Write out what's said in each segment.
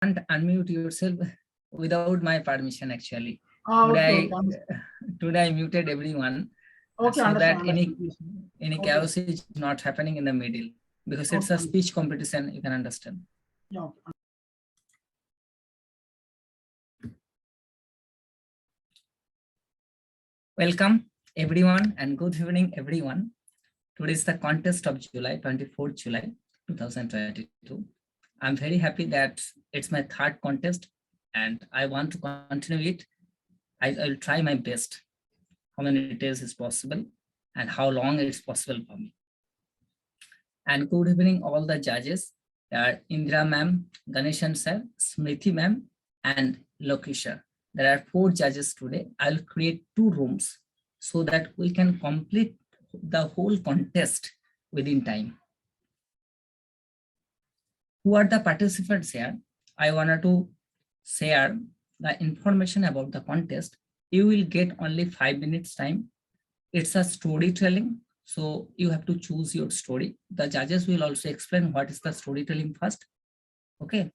can't unmute yourself without my permission actually. Okay. Today I muted everyone Okay, so that understand. any chaos is not happening in the middle, because it's a speech competition, you can understand. Yeah. Welcome everyone and good evening everyone. Today is the contest of July, 24th July 2022. I'm very happy that it's my third contest and I want to continue it. I'll try my best, how many days is possible and how long it's possible for me. And good evening all the judges, Indra ma'am, Ganeshan sir, Smriti ma'am, and Lokisha. There are 4 judges today. I'll create 2 rooms so that we can complete the whole contest within time. Who are the participants here? I wanted to share the information about the contest. You will get only 5 minutes time. It's a storytelling, so you have to choose your story. The judges will also explain what is the storytelling first. Okay.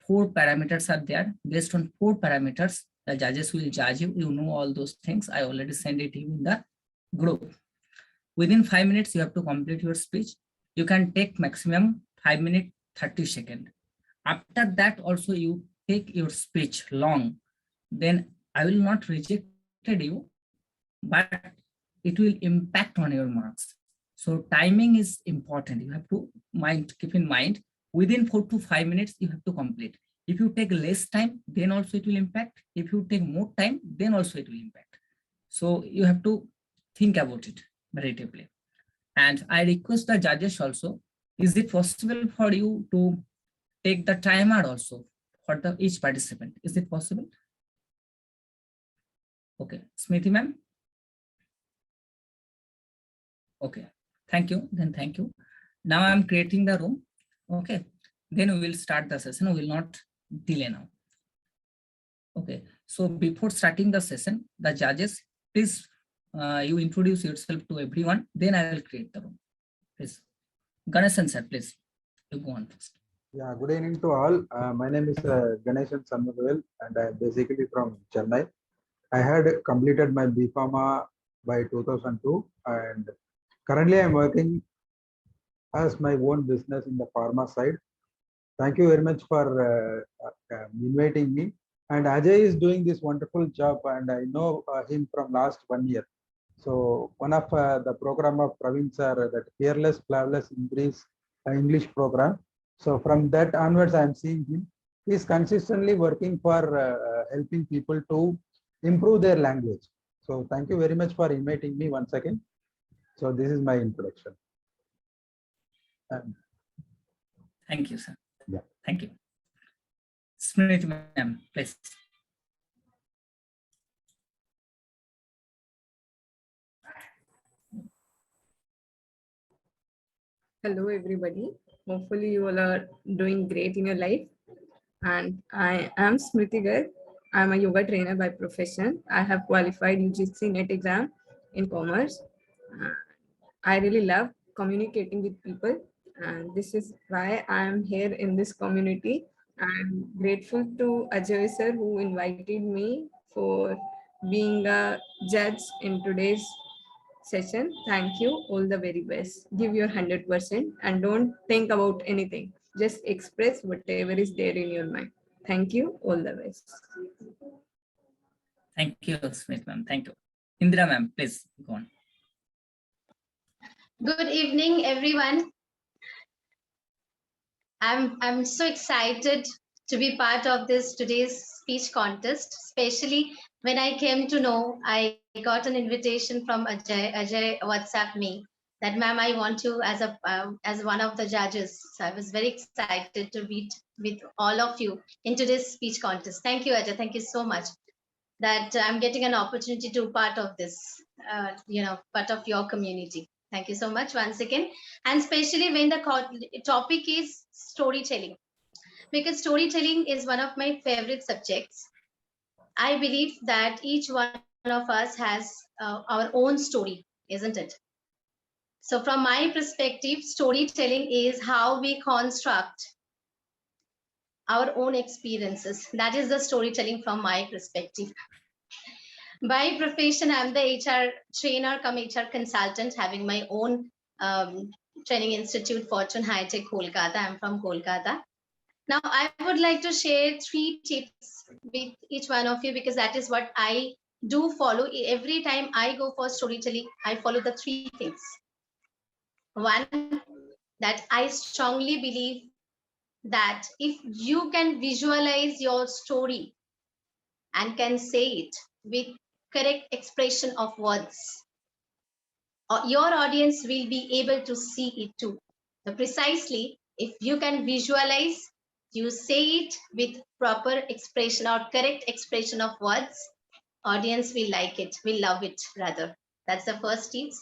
4 parameters are there. Based on 4 parameters, the judges will judge you. You know all those things. I already sent it to you in the group. Within 5 minutes, you have to complete your speech. You can take maximum 5 minutes, 30 seconds. After that, also you take your speech long. Then I will not reject you, but it will impact on your marks. So timing is important. You have to keep in mind, within 4 to 5 minutes, you have to complete. If you take less time, then also it will impact. If you take more time, then also it will impact. So you have to think about it very deeply. And I request the judges also, is it possible for you to take the timer also for each participant? Is it possible? Okay, Smriti ma'am. Okay, thank you. Then thank you. Now I'm creating the room. Okay, then we will start the session. We will not delay now. Okay, so before starting the session, the judges, please you introduce yourself to everyone. Then I will create the room. Please, Ganeshan sir, please you go on first. Yeah, good evening to all. My name is Ganeshan Sanmugavel and I am basically from Chennai. I had completed my B Pharma by 2002 and currently I am working as my own business in the pharma side. Thank you very much for inviting me. And Ajay is doing this wonderful job and I know him from last 1 year. So one of the program of Praveen sir, that Fearless, Flavorless English program. So from that onwards, I am seeing him. He is consistently working for helping people to improve their language. So thank you very much for inviting me once again. So this is my introduction. Thank you, sir. Yeah. Thank you. Smriti ma'am, please. Hello, everybody. Hopefully, you all are doing great in your life. And I am Smriti Garg. I'm a yoga trainer by profession. I have qualified UGC NET exam in commerce. I really love communicating with people, and this is why I am here in this community. I'm grateful to Ajay sir who invited me for being a judge in today's session. Thank you. All the very best. Give your 100% and don't think about anything. Just express whatever is there in your mind. Thank you. All the best. Thank you, Smriti ma'am. Thank you. Indra ma'am, please go on. Good evening, everyone. I'm so excited to be part of this today's speech contest, especially when I came to know I got an invitation from Ajay. Ajay WhatsApp me that, ma'am, I want you as one of the judges. So I was very excited to be with all of you in today's speech contest. Thank you, Ajay. Thank you so much that I'm getting an opportunity to part of this, part of your community. Thank you so much once again. And especially when the topic is storytelling, because storytelling is one of my favorite subjects. I believe that each one of us has our own story, isn't it? So from my perspective, storytelling is how we construct our own experiences. That is the storytelling from my perspective. By profession, I'm the HR trainer come HR consultant, having my own training institute, Fortune High Tech, Kolkata. I'm from Kolkata. Now, I would like to share 3 tips with each one of you, because that is what I do follow. Every time I go for storytelling, I follow the 3 things. One, that I strongly believe that if you can visualize your story and can say it with correct expression of words, your audience will be able to see it too. So precisely, if you can visualize, you say it with proper expression or correct expression of words, audience will like it, will love it rather. That's the first tip.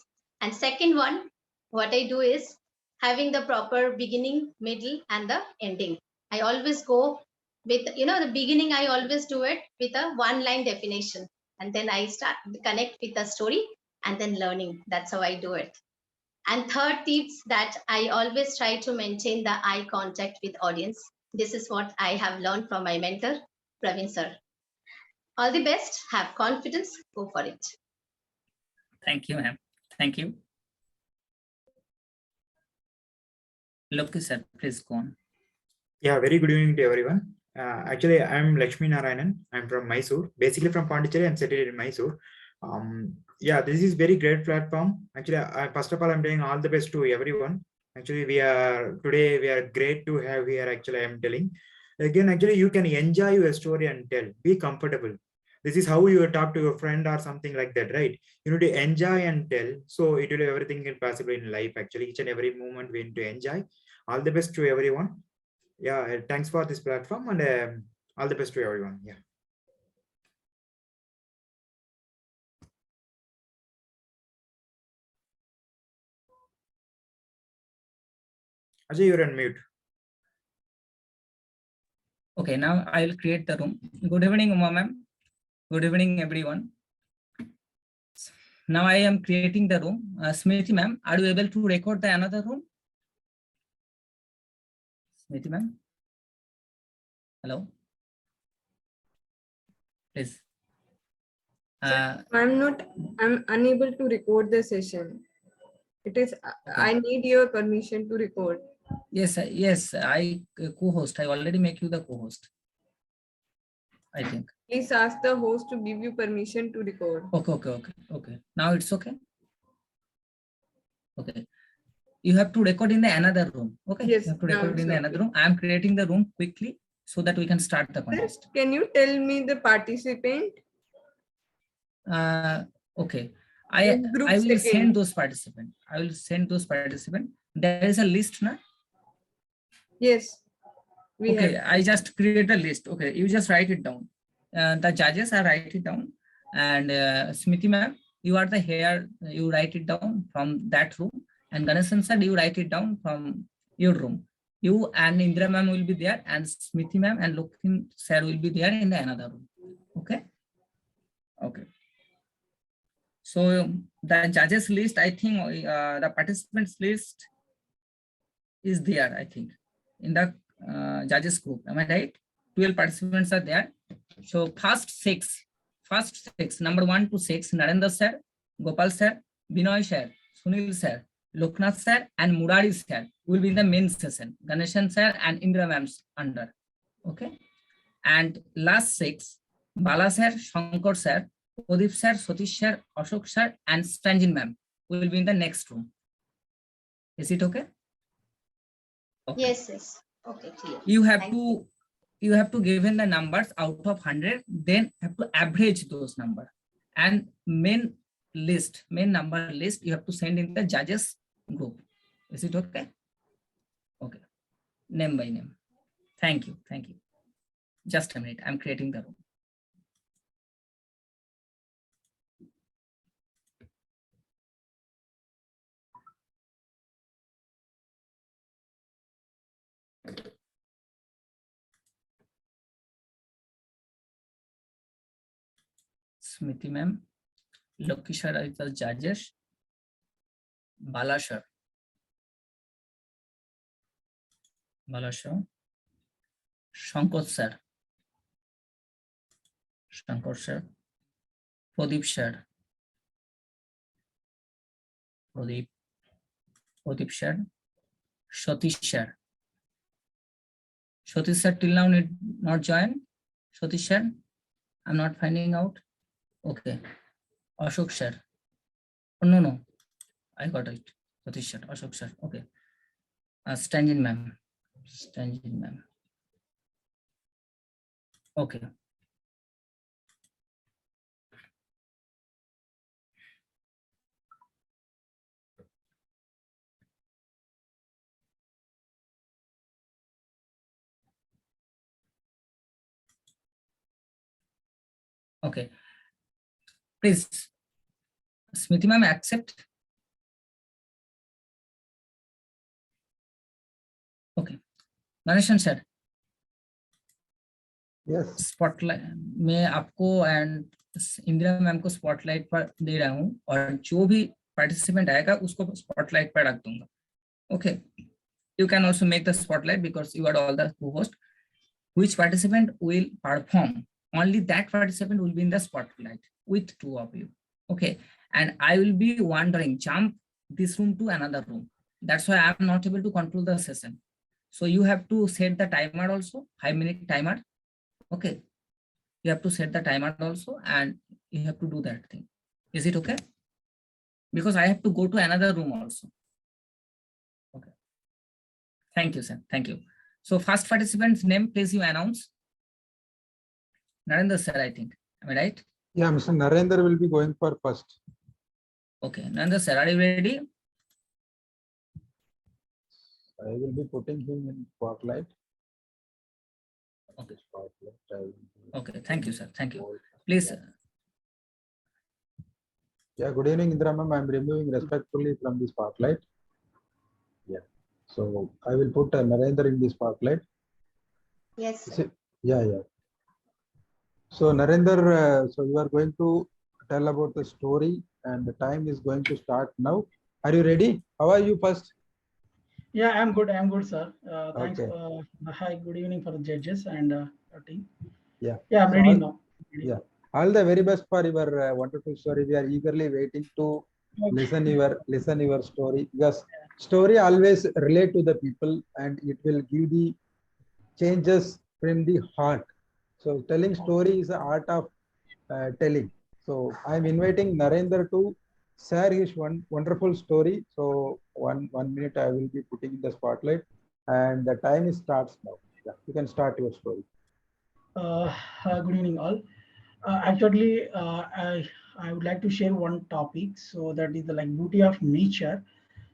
And second one, what I do is having the proper beginning, middle, and the ending. I always go with, the beginning, I always do it with a 1-line definition. And then I start connect with the story and then learning. That's how I do it. And third tips, that I always try to maintain the eye contact with audience. This is what I have learned from my mentor, Praveen sir. All the best. Have confidence. Go for it. Thank you, ma'am. Thank you. Loki sir, please go on. Yeah, very good evening to everyone. Actually, I'm Lakshmi Narayanan. I'm from Mysore, basically from Pondicherry and settled in Mysore. Yeah, this is very great platform. Actually, first of all, I'm doing all the best to everyone. Actually, we are great to have here. Actually, I'm telling again. Actually, you can enjoy your story and tell. Be comfortable. This is how you talk to your friend or something like that, right? You need to enjoy and tell. So it will be everything possible in life. Actually, each and every moment we need to enjoy. All the best to everyone. Yeah, thanks for this platform, and all the best to everyone. Yeah. Ajay, you're on mute. Okay, now I will create the room. Good evening, Uma ma'am. Good evening, everyone. Now I am creating the room. Smriti ma'am, are you able to record the another room? Smriti ma'am. Hello. Please. I'm unable to record the session. It is, I need your permission to record. Yes, yes, I co-host. I already make you the co-host, I think. Please ask the host to give you permission to record. Okay. Now it's okay. Okay. You have to record in the another room. Okay. Yes, you have to now record it's in the okay. another room. I am creating the room quickly so that we can start the contest. First, can you tell me the participant? Okay. Group I will second. send those participants. I will send those participants. There is a list now. Yes. Okay, I just create a list. Okay, you just write it down. The judges are write it down, and Smriti ma'am, you are the here. You write it down from that room, and Ganesan sir, you write it down from your room. You and Indra ma'am will be there, and Smriti ma'am and Lokhin sir will be there in the another room. Okay. Okay. So the judges list, I think the participants list is there. I think in the judges group. Am I right? 12 participants are there. So first six, number 1 to 6, Narendra sir, Gopal sir, Binoy sir, Sunil sir, Loknath sir, and Murari sir will be in the main session. Ganeshan sir and Indra ma'am's under. Okay. And last 6, Bala sir, Shankar sir, Pradip sir, Satish sir, Ashok sir, and Stanjin ma'am will be in the next room. Is it okay? Okay. Yes. Okay, clear. You have to give in the numbers out of 100, then have to average those numbers, and main number list you have to send in the judges group. Is it okay? Okay. Name by name. Thank you. Just a minute. I'm creating the room. Smriti ma'am, Lokishar is the judges, Balashar, Shankar sir. Shankar sir. Pradeep sir. Pradeep sir. Satish sir. Satish sir till now need not join. Satish sir, I'm not finding out. Okay. Ashok sir. Oh, no, I got it. Satish sir, Ashok sir. Okay. Stanjin ma'am. Stanjin ma'am. Okay. Okay. Please, Smriti ma'am, accept. Okay. Narration sir, Yes. Spotlight मैं आपको and Indira ma'am को spotlight पर दे रहा हूँ और जो भी participant आएगा उसको स्पॉटलाइट पर रख दूंगा. Okay, you can also make the spotlight because you are all the co-host. Which participant will perform, only that participant will be in the spotlight with two of you. Okay, and I will be wandering, jump this room to another room. That's why I am not able to control the session. So you have to set the timer also, 5-minute timer. Okay, you have to set the timer also and you have to do that thing. Is it okay? Because I have to go to another room also. Okay. Thank you, sir. Thank you. So first participant's name, please you announce. Narendra sir, I think. Am I right? Yeah, Mr. Narendra will be going for first. Okay. Narendra sir, are you ready? I will be putting him in spotlight. Okay. Spotlight. I will be- Okay. Thank you, sir. Thank you. Please. Yeah, good evening, Indra ma'am. I'm removing respectfully from the spotlight. Yeah. So I will put Narendra in the spotlight. Yes, Is sir. it- Yeah, yeah. So Narendra, so you are going to tell about the story and the time is going to start now. Are you ready? How are you first? Yeah, I'm good. I'm good, sir. Thanks. Okay. Hi, good evening for the judges and our team. Yeah. Yeah, I'm So ready all- now. Ready. Yeah. All the very best for your wonderful story. We are eagerly waiting to Okay. listen your story, because story always relate to the people and it will give the changes from the heart. So telling story is the art of telling. So I'm inviting Narendra to share his wonderful story. So one minute I will be putting in the spotlight and the time starts now. Yeah, you can start your story. Good evening, all. Actually, I would like to share one topic. So that is the like beauty of nature.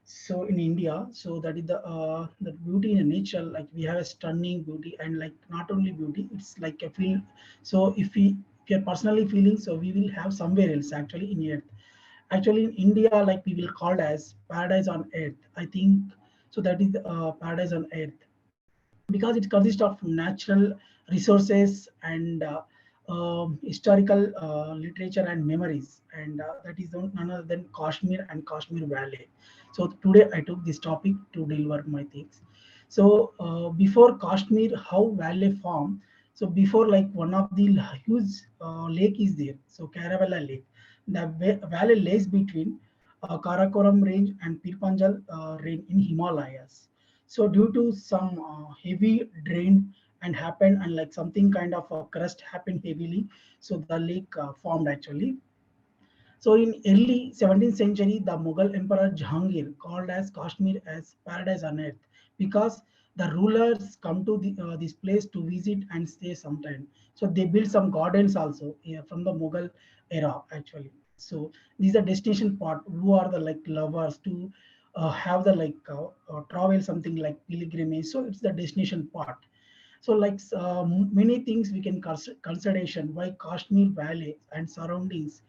So in India, so that is the beauty in nature. Like we have a stunning beauty, and like not only beauty, it's like a feel. So if you're personally feeling, so we will have somewhere else actually in earth. Actually in India, like we will call as paradise on earth. I think so that is paradise on earth because it consists of natural resources and historical literature and memories, and that is none other than Kashmir and Kashmir Valley. So today I took this topic to deliver my things. So before Kashmir, how valley form? So before, like one of the huge lake is there. So Caravella Lake, the valley lays between Karakoram range and Pirpanjal range in Himalayas. So due to some heavy drain and happened, and like something kind of a crust happened heavily, so the lake formed actually. So in early 17th century, the Mughal Emperor Jahangir called as Kashmir as paradise on earth because the rulers come to this place to visit and stay sometime. So they built some gardens also, yeah, from the Mughal era actually. So these are destination part. Who are the like lovers to have the like travel something like pilgrimage. So it's the destination part. So like many things we can consideration why Kashmir Valley and surroundings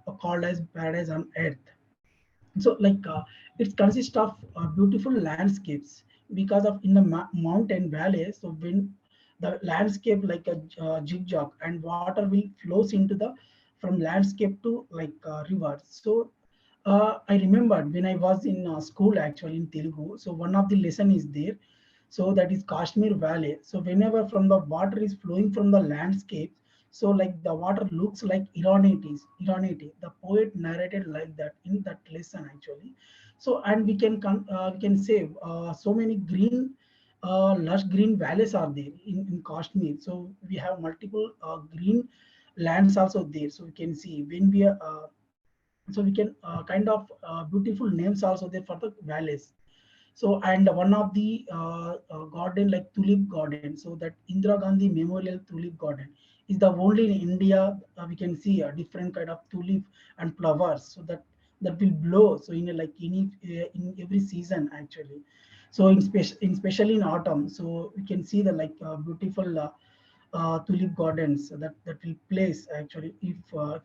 are called as paradise on earth. So like it consists of beautiful landscapes because of in the mountain valley. So when the landscape like a zigzag and water will flows into the from landscape to like rivers. So I remembered when I was in school actually in Telugu. So one of the lesson is there. So that is Kashmir Valley. So whenever from the water is flowing from the landscape, so like the water looks like Iranity. The poet narrated like that in that lesson actually. So and we can say so many green, lush green valleys are there in Kashmir. So we have multiple green lands also there. So we can see when we are so we can kind of beautiful names also there for the valleys. So and one of the garden like tulip garden, so that Indira Gandhi Memorial Tulip Garden is the only in India. We can see a different kind of tulip and flowers, so that will blow. So in a, like in every season actually. So in especially in autumn, so we can see the like beautiful tulip gardens that will place actually if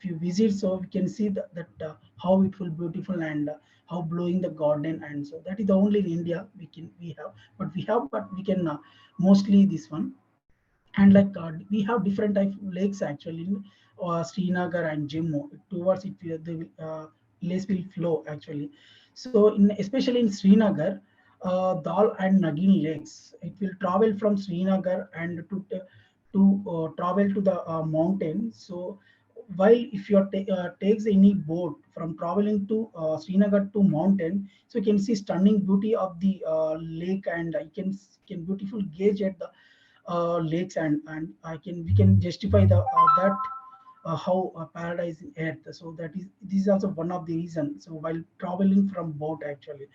you visit, so we can see that how it will beautiful and how blowing the garden, and so that is the only in India but we can mostly this one. And like we have different type of lakes actually in Srinagar and Jammu. Towards it the lakes will flow actually. So in especially in Srinagar, Dal and Nagini lakes, it will travel from Srinagar and to travel to the mountain. So while if you takes any boat from traveling to Srinagar to mountain, so you can see stunning beauty of the lake, and you can beautiful gauge at the lakes, and I can we can justify the that how paradise in earth. So that is this is also one of the reasons. So while traveling from boat actually,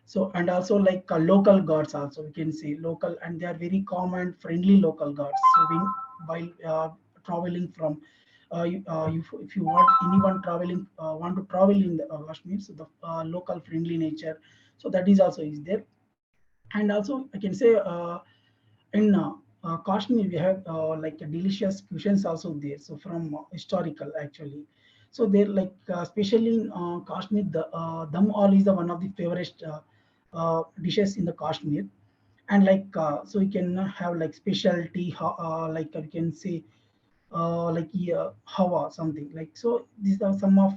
so and also like local gods also we can see local, and they are very calm and friendly local gods. So when while traveling from if you want anyone traveling want to travel in the Kashmir, so the local friendly nature, so that is also is there. And also I can say in Kashmir, we have like a delicious cuisines also there. So from historical actually. So they're like especially in Kashmir, the dum all is the one of the favorite dishes in the Kashmir. And like so you can have like specialty like you can say like hawa something like. So these are some of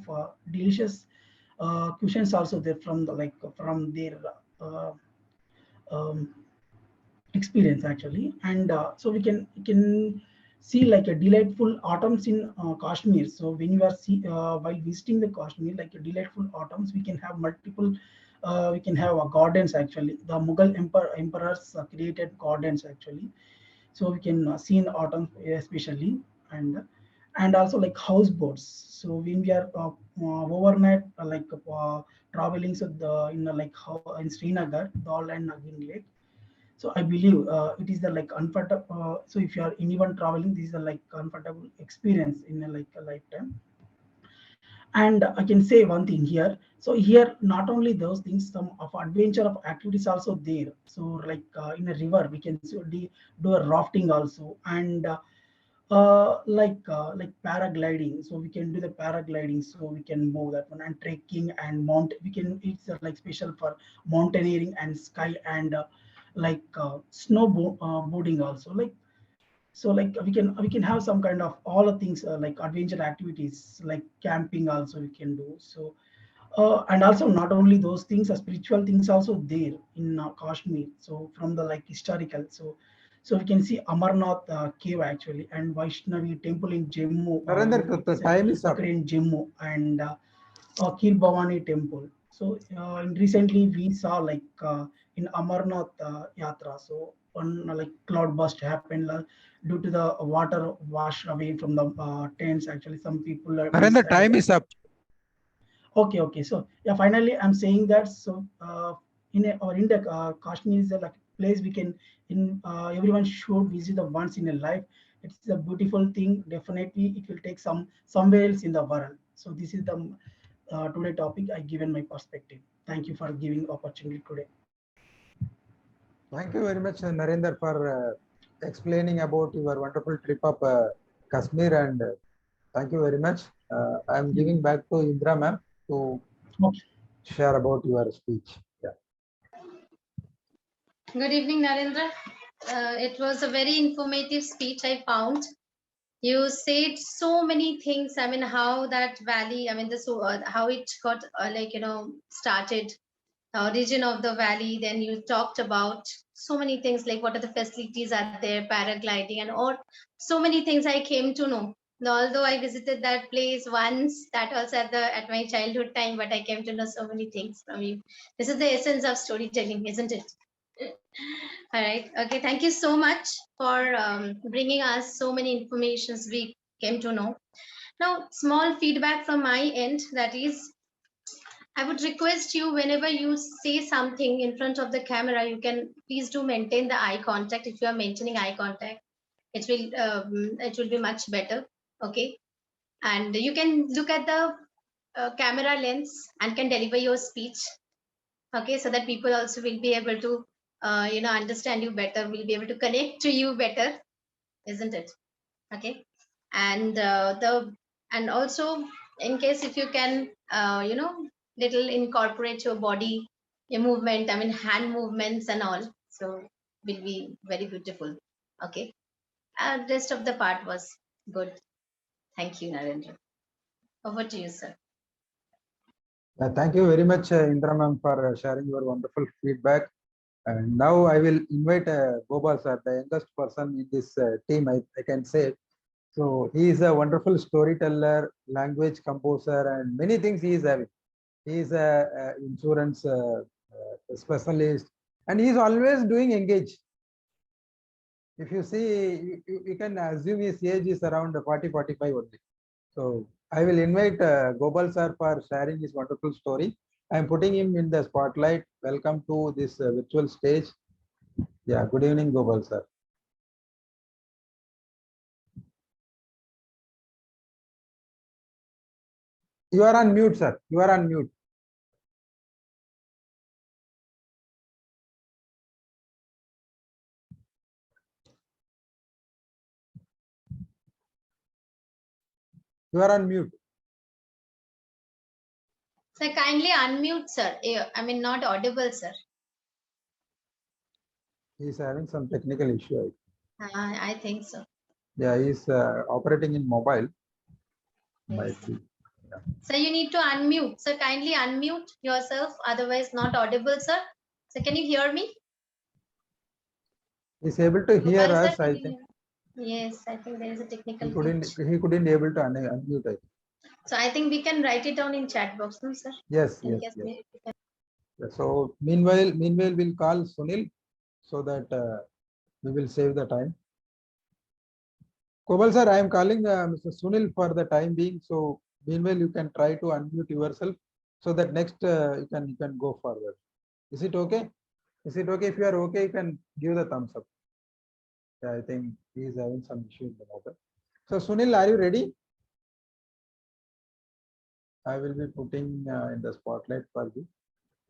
delicious cuisines also there from the like from their uh, um, experience actually. And so we can see like a delightful autumns in Kashmir. So when you are while visiting the Kashmir, like a delightful autumns, we can have multiple we can have gardens actually. The Mughal emperors created gardens actually. So we can see in autumn especially. And also like houseboats. So when we are overnight traveling, so the in like how in Srinagar, Dal and Nagin Lake. So I believe it is the like comfortable. So if you are anyone traveling, this is a like comfortable experience in a like a lifetime. And I can say one thing here. So here, not only those things, some of adventure of activities also there. So like in a river, we can do a rafting also, and like paragliding. So we can do the paragliding. So we can move that one, and trekking and mount. We can it's like special for mountaineering and sky and like boarding also. Like so like we can have some kind of all the things like adventure activities like camping also we can do. So and also not only those things, spiritual things also there in Kashmir. So from the like historical, so we can see Amarnath cave actually, and Vaishnavi temple in Jammu. Narendra, the time is up. Occur in Jammu, and Kir Bhavani temple. So recently we saw like in Amarnath Yatra, so one like cloud burst happened due to the water wash away from the tents. Actually, some people Narendra, time is up. Okay. So yeah, finally I'm saying that. So or in the Kashmir is a like place we can in everyone should visit the once in a life. It's a beautiful thing. Definitely, it will take somewhere else in the world. So this is the today topic I given my perspective. Thank you for giving opportunity today. Thank you very much, Narendra, for explaining about your wonderful trip of Kashmir, and thank you very much. I am giving back to Indra ma'am to Okay. share about your speech. Yeah. Good evening, Narendra. It was a very informative speech, I found. You said so many things. I mean, how that valley, I mean, how it got started, the origin of the valley. Then you talked about so many things like what are the facilities are there, paragliding and all, so many things I came to know. Now, although I visited that place once, that also at my childhood time, but I came to know so many things from you. This is the essence of storytelling, isn't it? All right. Okay. Thank you so much for bringing us so many informations we came to know. Now, small feedback from my end, that is, I would request you whenever you say something in front of the camera, you can please do maintain the eye contact. If you are maintaining eye contact, it will be much better. Okay. And you can look at the camera lens and can deliver your speech. Okay. So that people also will be able to, understand you better, will be able to connect to you better, isn't it? Okay. And and also, in case if you can little incorporate your body, your movement, I mean hand movements and all, so will be very beautiful. Okay. Rest of the part was good. Thank you, Narendra. Over to you, sir. Thank you very much, Indra ma'am, for sharing your wonderful feedback. And now I will invite Gopal sir, the youngest person in this team, I can say. So he is a wonderful storyteller, language composer, and many things he is having. He is a insurance specialist, and he is always doing engage. If you see, you can assume his age is around 40-45 only. So I will invite Gopal sir for sharing his wonderful story. I am putting him in the spotlight. Welcome to this virtual stage. Yeah, good evening, Gopal sir. You are on mute, sir. You are on mute. You are on mute. Sir, kindly unmute, sir. I mean, not audible, sir. He is having some technical issue. I think so. Yeah, he is operating in mobile. Yes. Might be. So you need to unmute. Sir, kindly unmute yourself. Otherwise, not audible, sir. So can you hear me? He is able to hear Gopal, us, sir, I can you think. hear? Yes, I think there is a technical He glitch. couldn't able to unmute, I think. So I think we can write it down in chat box, no, sir? Yes, In yes, case yes. we can. Yeah, so meanwhile, we'll call Sunil so that we will save the time. Gopal sir, I am calling Mr. Sunil for the time being. So meanwhile, you can try to unmute yourself so that next you can go forward. Is it okay? Is it okay? If you are okay, you can give the thumbs up. Yeah, I think he is having some issue in the mobile. So Sunil, are you ready? I will be putting in the spotlight for you.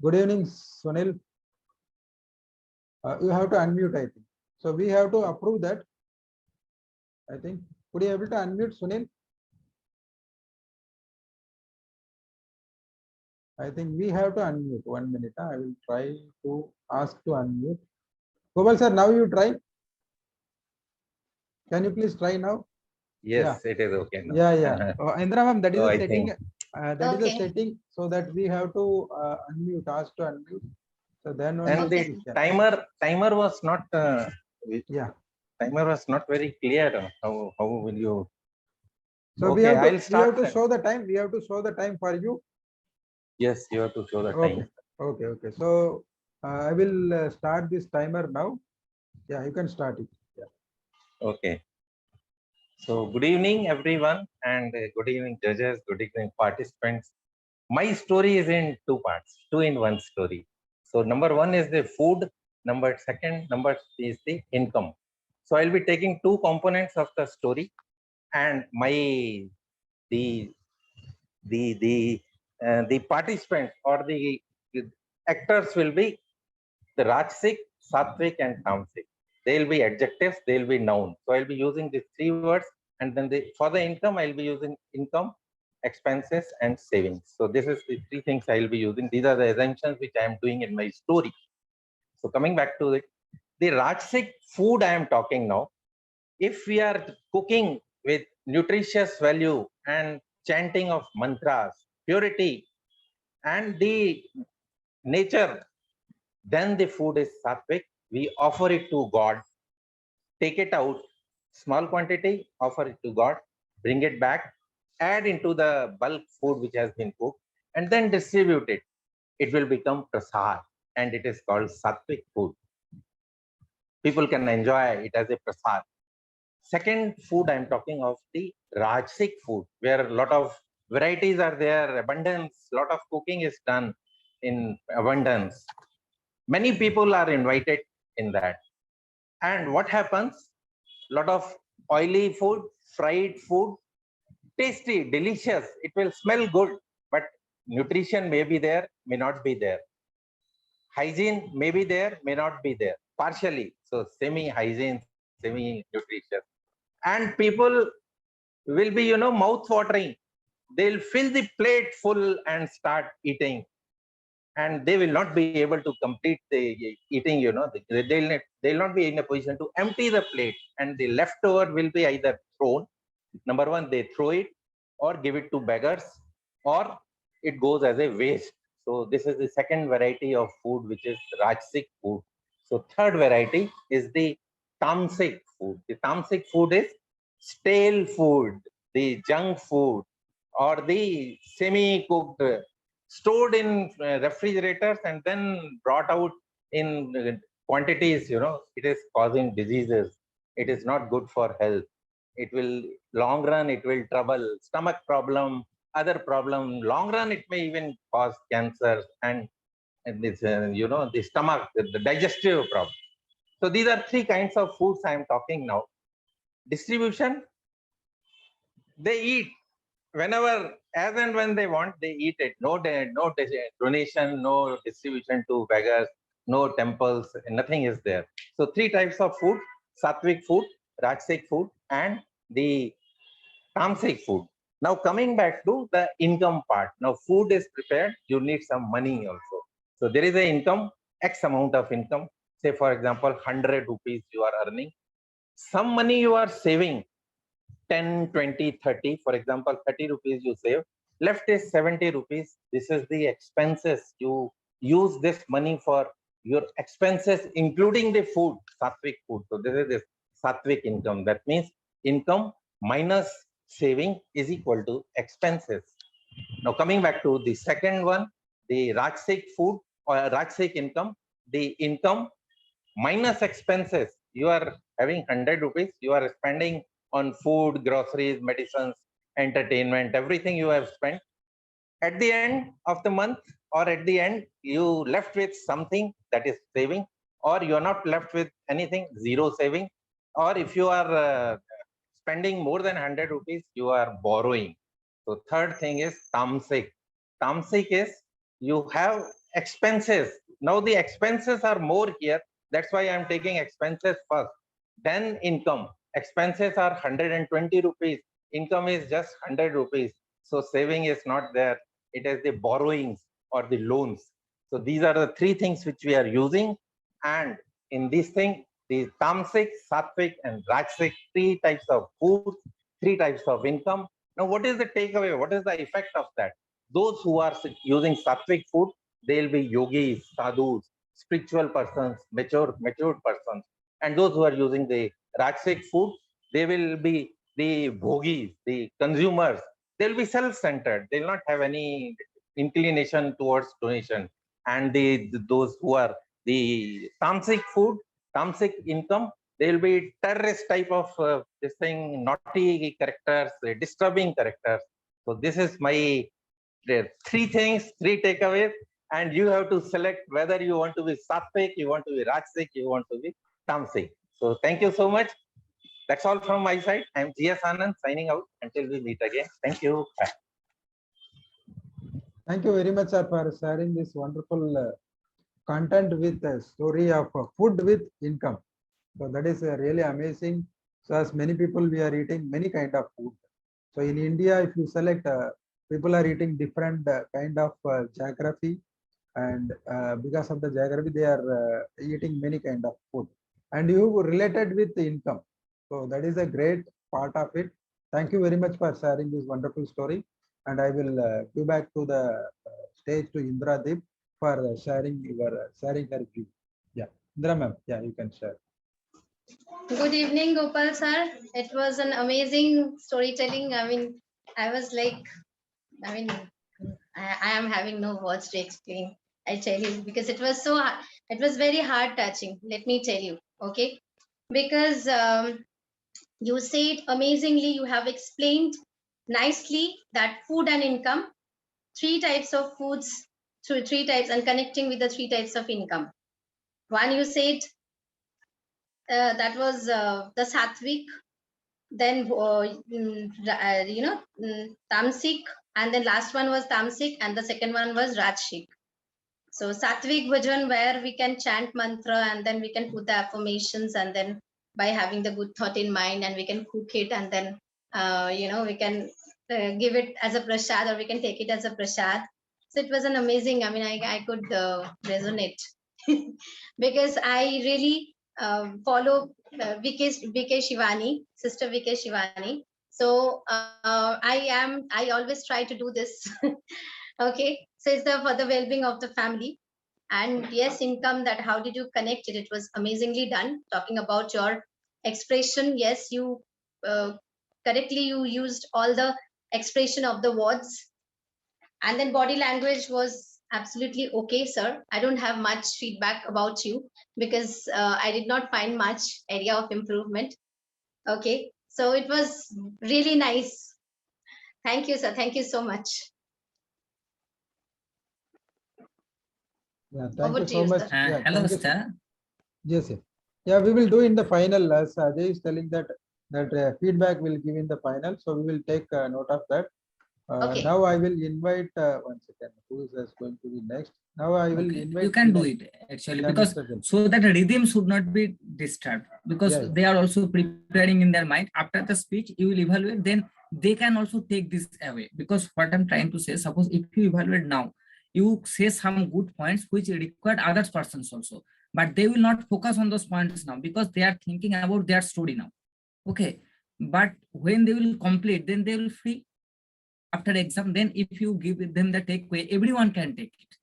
Good evening, Sunil. You have to unmute, I think. So we have to approve that. I think. Could you able to unmute, Sunil? I think we have to unmute. 1 minute. I will try to ask to unmute. Gopal sir, now you try. Can you please try now? Yes, it is okay now. Yeah, yeah. Indra ma'am, that is So a I setting. think- That is a Okay. setting so that we have to unmute, ask to unmute. So then only And the we can. timer was not Yeah. timer was not very clear. How will you? So Okay, I'll we have start to then. show the time. We have to show the time for you. Yes, you have to show the Okay. time. Okay. Okay. So I will start this timer now. Yeah, you can start it. Yeah. Okay. So good evening, everyone, and good evening, judges. Good evening, participants. My story is in two parts, two in one story. So number one is the food. Number is the income. So I'll be taking two components of the story, and the participants or the actors will be the Rajsik, Satvik, and Tamsik. They will be adjectives, they will be noun. So I'll be using these three words, and then for the income, I'll be using income, expenses, and savings. So this is the three things I'll be using. These are the assumptions which I am doing in my story. So coming back to the Rajsik food I am talking now. If we are cooking with nutritious value and chanting of mantras, purity, and the nature, then the food is sattvic. we offer it to God, take it out, small quantity, offer it to God, bring it back, add into the bulk food which has been cooked, and then distribute it. It will become prasad, and it is called sattvic food. People can enjoy it as a prasad. Second food I'm talking of, the Rajasic food, where a lot of varieties are there, abundance, lot of cooking is done in abundance. Many people are invited in that. And what happens? Lot of oily food, fried food, tasty, delicious. It will smell good, but nutrition may be there, may not be there. Hygiene may be there, may not be there, partially. So semi-hygiene, semi-nutritious. And people will be, mouth watering. They'll fill the plate full and start eating. And they will not be able to complete the eating, they'll not be in a position to empty the plate. And the leftover will be either thrown. Number one, they throw it or give it to beggars, or it goes as a waste. So this is the second variety of food, which is Rajasic food. So third variety is the Tamasic food. The Tamasic food is stale food, the junk food, or the semi-cooked, stored in refrigerators and then brought out in quantities. It is causing diseases. It is not good for health. It will, long run, it will trouble stomach problem, other problem. Long run, it may even cause cancer and this, the stomach, the digestive problem. So these are three kinds of foods I am talking now. Distribution, they eat whenever, as and when they want, they eat it. No donation, no distribution to beggars, no temples, nothing is there. So three types of food: sattvic food, Rajasic food, and the Tamasic food. Now coming back to the income part. Now food is prepared, you need some money also. So there is an income, X amount of income. Say for example, 100 rupees you are earning. Some money you are saving, 10, 20, 30. For example, 30 rupees you save. Left is 70 rupees. This is the expenses. You use this money for your expenses, including the food, sattvic food. So this is the sattvic income. That means income minus saving is equal to expenses. Now coming back to the second one, the Rajasic food or Rajasic income, the income minus expenses. You are having 100 rupees, you are spending on food, groceries, medicines, entertainment, everything you have spent. At the end of the month or at the end, you left with something, that is saving, or you are not left with anything, zero saving. Or if you are spending more than 100 rupees, you are borrowing. So third thing is Tamasic. Tamasic is you have expenses. Now the expenses are more here. That's why I'm taking expenses first. Then income. Expenses are 120 rupees. Income is just 100 rupees. So saving is not there. It is the borrowings or the loans. So these are the three things which we are using. And in this thing, the Tamasic, Sattvic, and Rajasic, three types of food, three types of income. Now, what is the takeaway? What is the effect of that? Those who are using Sattvic food, they'll be yogis, sadhus, spiritual persons, matured persons. And those who are using the Rajasic food, they will be the bhogis, the consumers. They'll be self-centered. They'll not have any inclination towards donation. And those who are the Tamasic food, Tamasic income, they will be terrorist type of this thing, naughty characters, disturbing characters. So this is my three things, three takeaways, and you have to select whether you want to be Sattvic, you want to be Rajasic, you want to be Tamasic. So thank you so much. That's all from my side. I'm G.S. Anand signing out until we meet again. Thank you. Bye. Thank you very much, sir, for sharing this wonderful content with a story of food with income. So that is really amazing. So as many people, we are eating many kind of food. So in India, if you select, people are eating different kind of geography, and because of the geography, they are eating many kind of food. And you related with the income. So that is a great part of it. Thank you very much for sharing this wonderful story. And I will give back to the stage to Indradeep for sharing her view. Yeah. Indra ma'am, yeah, you can share. Good evening, Gopal sir. It was an amazing storytelling. I mean, I was like, I mean, I am having no words to explain. I tell you, because it was so, it was very heart touching. Let me tell you, okay? Because you said amazingly, you have explained nicely that food and income, three types of foods, through three types, and connecting with the three types of income. One, you said that was the sattvic, then tamasic, and then last one was tamasic, and the second one was rajasic. So sattvic bhajan, where we can chant mantra and then we can put the affirmations, and then by having the good thought in mind, and we can cook it, and then we can give it as a prasad, or we can take it as a prasad. So it was an amazing. I mean, I could resonate because I really follow VK Shivani, sister VK Shivani. So I always try to do this. Okay, so it's for the well-being of the family. And yes, income, that how did you connect it? It was amazingly done. Talking about your expression, yes, you correctly you used all the expression of the words, and then body language was absolutely okay, sir. I don't have much feedback about you because I did not find much area of improvement. Okay, so it was really nice. Thank you, sir. Thank you so much. Yeah, thank Over you to so you, much. sir. Yeah, Hello, thank you. sir. Yes, yes. Yeah, we will do in the final, as Ajay is telling that feedback will give in the final. So we will take note of that. Okay. Now I will invite, one second, who is going to be next? Now I will Okay, invite. you can do Vinay. it actually, Yeah, because Mr. Jal. so that rhythm should not be disturbed, because Yeah, yeah. they are also preparing in their mind. After the speech, you will evaluate, then they can also take this away. Because what I'm trying to say, suppose if you evaluate now, you say some good points which required other persons also, but they will not focus on those points now because they are thinking about their story now. Okay, but when they will complete, then they will free after exam. Then if you give them the takeaway, everyone can take it.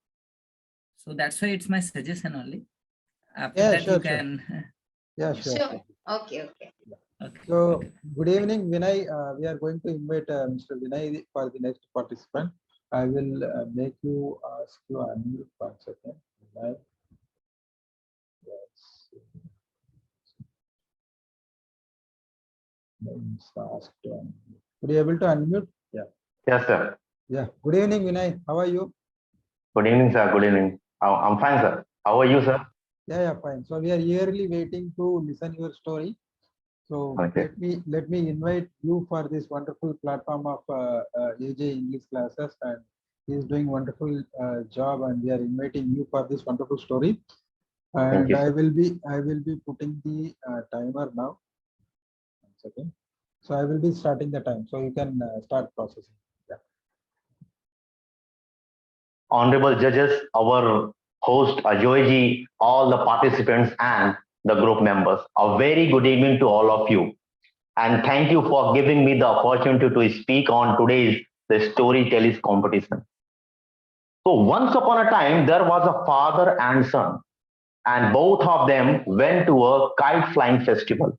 So that's why it's my suggestion only. After Yeah, that, sure, you sure. can. Yeah, sure. Sure. Okay, okay. Okay. So, Okay. good evening, Vinay. We are going to invite Mr. Vinay for the next participant. I will make you ask you unmute 1 second. Vinay. Yes. Ask to unmute. Would you able to unmute? Yeah. Yes, sir. Yeah. Good evening, Vinay. How are you? Good evening, sir. Good evening. I'm fine, sir. How are you, sir? Yeah, yeah, fine. So we are eagerly waiting to listen your story. So Okay. let me invite you for this wonderful platform of AJ English classes, and he is doing wonderful job, and we are inviting you for this wonderful story. And you, I will be putting the timer now. 1 second. So I will be starting the time, so you can start processing. Yeah. Honorable judges, our host Ajoyji, all the participants and the group members. A very good evening to all of you. And thank you for giving me the opportunity to speak on today's the storytelling competition. So once upon a time, there was a father and son, and both of them went to a kite flying festival.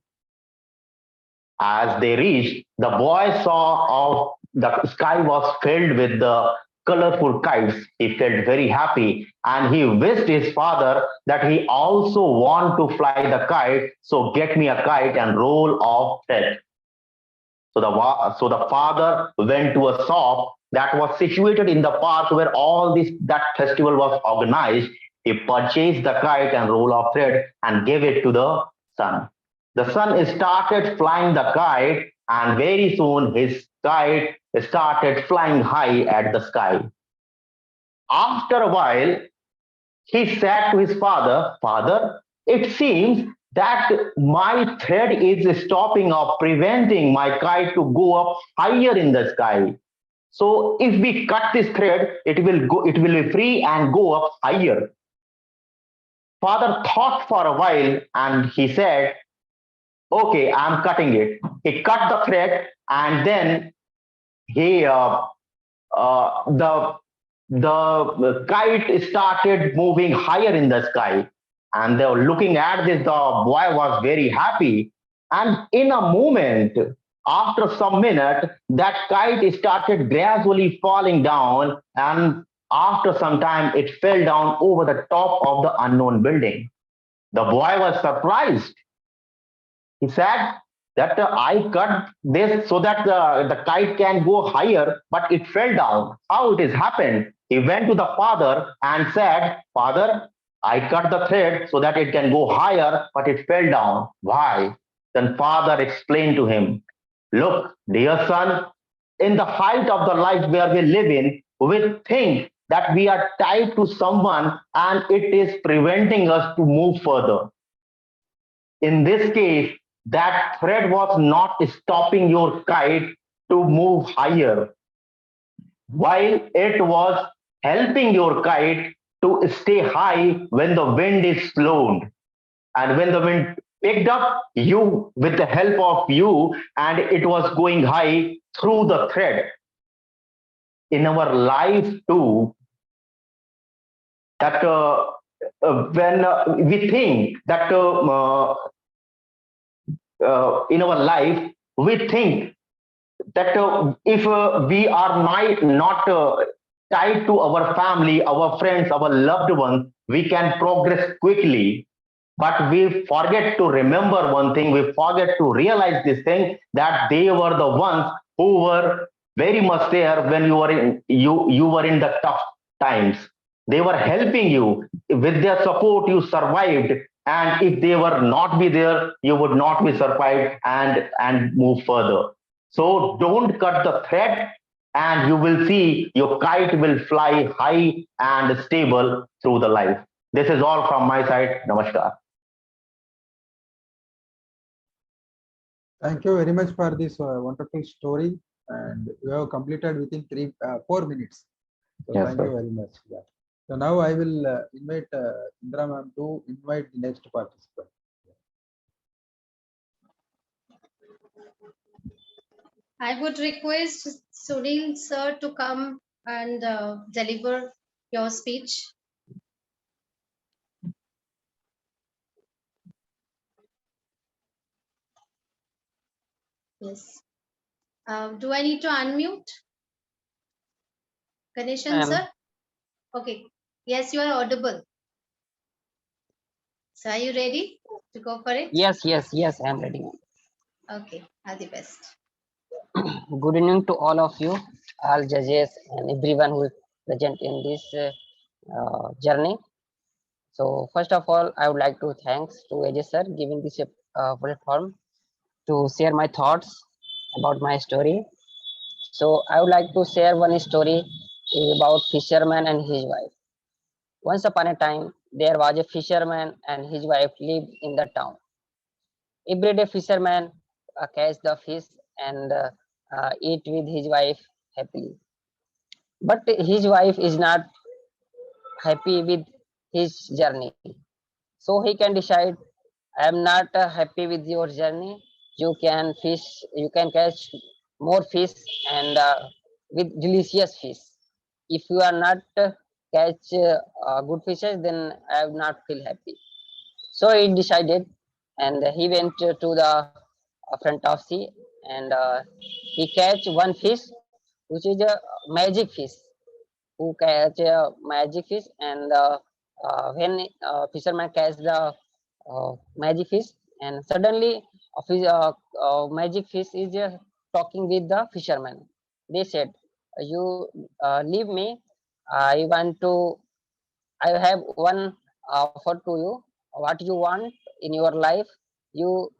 As they reached, the boy saw the sky was filled with the colorful kites. He felt very happy and he wished his father that he also want to fly the kite. So get me a kite and roll off it. So the father went to a shop that was situated in the park where all this that festival was organized. He purchased the kite and roll of thread and gave it to the son. The son started flying the kite, and very soon his kite started flying high at the sky. After a while, he said to his father, "Father, it seems that my thread is stopping or preventing my kite to go up higher in the sky. So if we cut this thread, it will be free and go up higher." Father thought for a while and he said, "Okay, I'm cutting it." He cut the thread, and then he the kite started moving higher in the sky. And they were looking at this, the boy was very happy. And in a moment, after some minute, that kite started gradually falling down. And after some time, it fell down over the top of the unknown building. The boy was surprised. He said that I cut this so that the kite can go higher, but it fell down. How it has happened? He went to the father and said, Father, I cut the thread so that it can go higher, but it fell down. Why? Then father explained to him, look, dear son, in the height of the life where we live in, we think that we are tied to someone and it is preventing us to move further. In this case, that thread was not stopping your kite to move higher, while it was helping your kite to stay high when the wind is slowed. And when the wind picked up, you, with the help of you, and it was going high through the thread. In our life too, that when we think that in our life, we think that if we are not tied to our family, our friends, our loved ones, we can progress quickly. But we forget to remember one thing, we forget to realize this thing, that they were the ones who were very much there when you were in the tough times. They were helping you. With their support, you survived. And if they were not be there, you would not be survived and move further. So don't cut the thread, and you will see your kite will fly high and stable through the life. This is all from my side. Namaskar. Thank you very much for this wonderful story, and you have completed within 4 minutes. So Yes, thank sir. you very much. Yeah. So now I will invite Indra ma'am to invite the next participant. I would request Sunil sir to come and deliver your speech. Yes. Do I need to unmute? Ganeshan sir? Okay. Yes, you are audible. So are you ready to go for it? Yes, I'm ready. Okay. All the best. Good evening to all of you, all judges and everyone who is present in this journey. So first of all, I would like to thanks to AJ sir giving this platform to share my thoughts about my story. So I would like to share one story about fisherman and his wife. Once upon a time, there was a fisherman and his wife lived in the town. Every day, fisherman catch the fish and eat with his wife happily. But his wife is not happy with his journey. So he can decide, I am not happy with your journey. You can fish, you can catch more fish and with delicious fish. If you are not catch good fishes, then I will not feel happy. So he decided, and he went to the front of sea, and he catch one fish, which is a magic fish. Who catch a magic fish, and when fisherman catch the magic fish, and suddenly magic fish is talking with the fisherman. They said, "You leave me. I want to. I have one offer to you. What you want in your life, you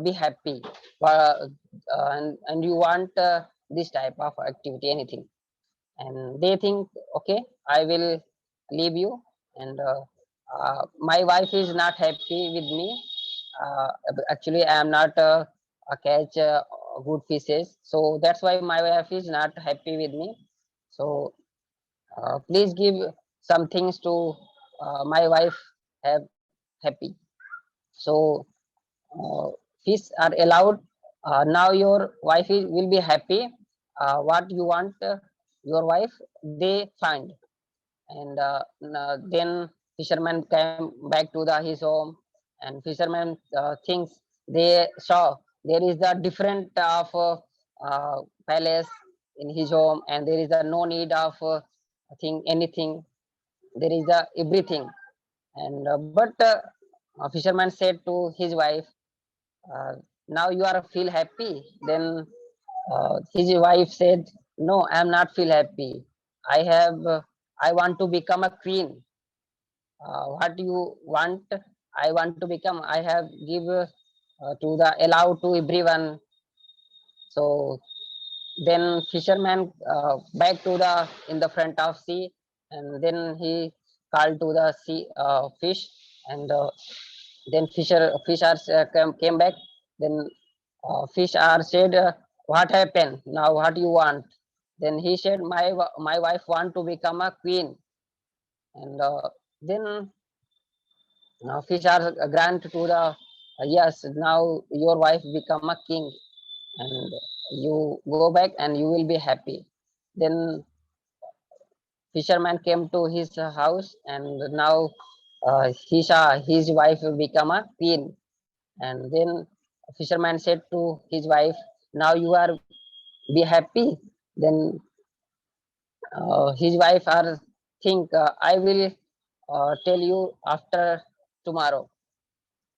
be happy, and you want this type of activity, anything." And they think, okay, I will leave you, and my wife is not happy with me. Actually, I am not catch good fishes, so that's why my wife is not happy with me. So please give some things to my wife have happy. So fish are allowed. Now your wife will be happy. What you want your wife, they find. And then fisherman came back to his home, and fisherman thinks they saw there is a different of palace in his home, and there is no need of anything. There is everything, and but fisherman said to his wife, now you are feel happy. Then his wife said, no, I am not feel happy. I want to become a queen. What do you want? I want to become. I have give to the allow to everyone. So then fisherman back to the in the front of sea, and then he called to the sea fish, and then fish are came back. Then fish are said, what happened now, what you want? Then he said, my wife want to become a queen. And then fish are grant to the yes, now your wife become a king, and you go back and you will be happy. Then fisherman came to his house, and now he saw his wife become a queen. And then fisherman said to his wife, now you are be happy. Then his wife are think, I will tell you after tomorrow.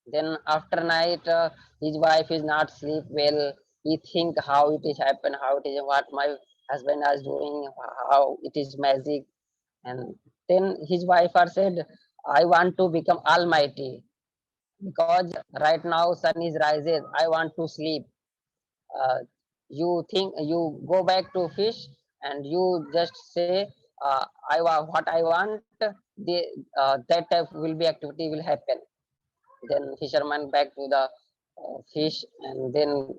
Then after night, his wife is not sleep well. He think how it is happen, how it is, what my husband is doing, how it is magic. And then his wife are said, I want to become almighty, because right now sun is rises, I want to sleep. uh, you think you go back to fish, and you just say, I want what I want, the that type will be activity will happen. Then fisherman back to the fish, and then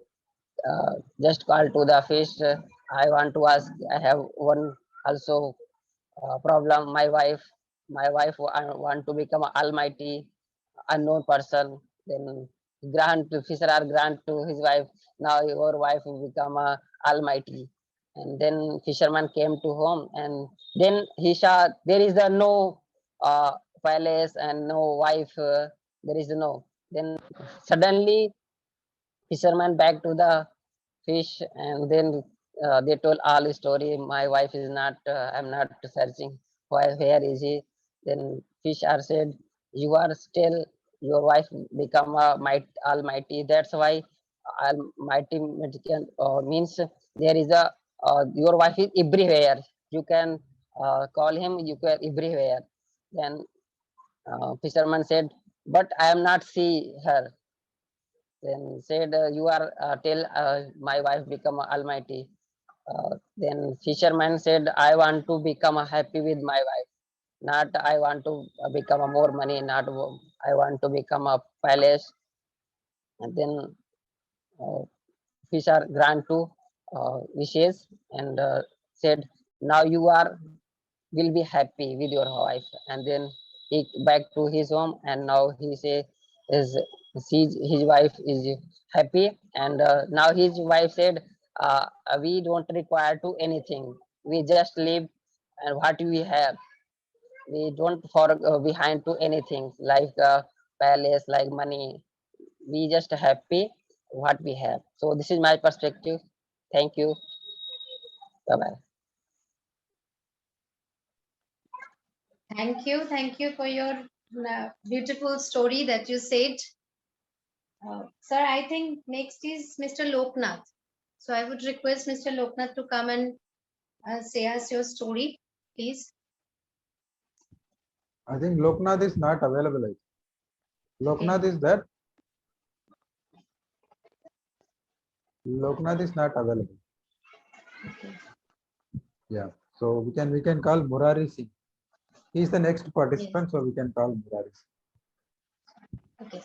just call to the fish, I want to ask, I have one also problem. My wife want to become almighty unknown person. Then grant fisher are grant to his wife, now your wife will become almighty. And then fisherman came to home, and then he saw there is no uh, palace and no wife, there is no. Then suddenly fisherman back to the fish, and then they told all the story, my wife is not, I'm not searching, where is he? Then fish are said, you are still, your wife become a almighty, that's why almighty means there is a your wife is everywhere, you can call him, you can everywhere. Then fisherman said, but I am not see her. Then said, you are tell my wife become almighty. Then fisherman said, I want to become happy with my wife, not I want to become a more money, not I want to become a palace. And then fish are grant to wishes, and said, now you are will be happy with your wife. And then he back to his home, and now he say is sees his wife is happy. And now his wife said, we don't require to anything, we just live, and what we have, we don't for behind to anything like palace, like money, we just happy what we have. So this is my perspective. Thank you. Bye bye. Thank you for your beautiful story that you said. Sir, I think next is Mr. Loknath. So I would request Mr. Loknath to come and say us your story, please. I think Loknath is not available. Loknath is there. Loknath is not available. Okay. Yeah. So we can call Murari Singh. He is the next participant, so we can call Murari Singh. Okay.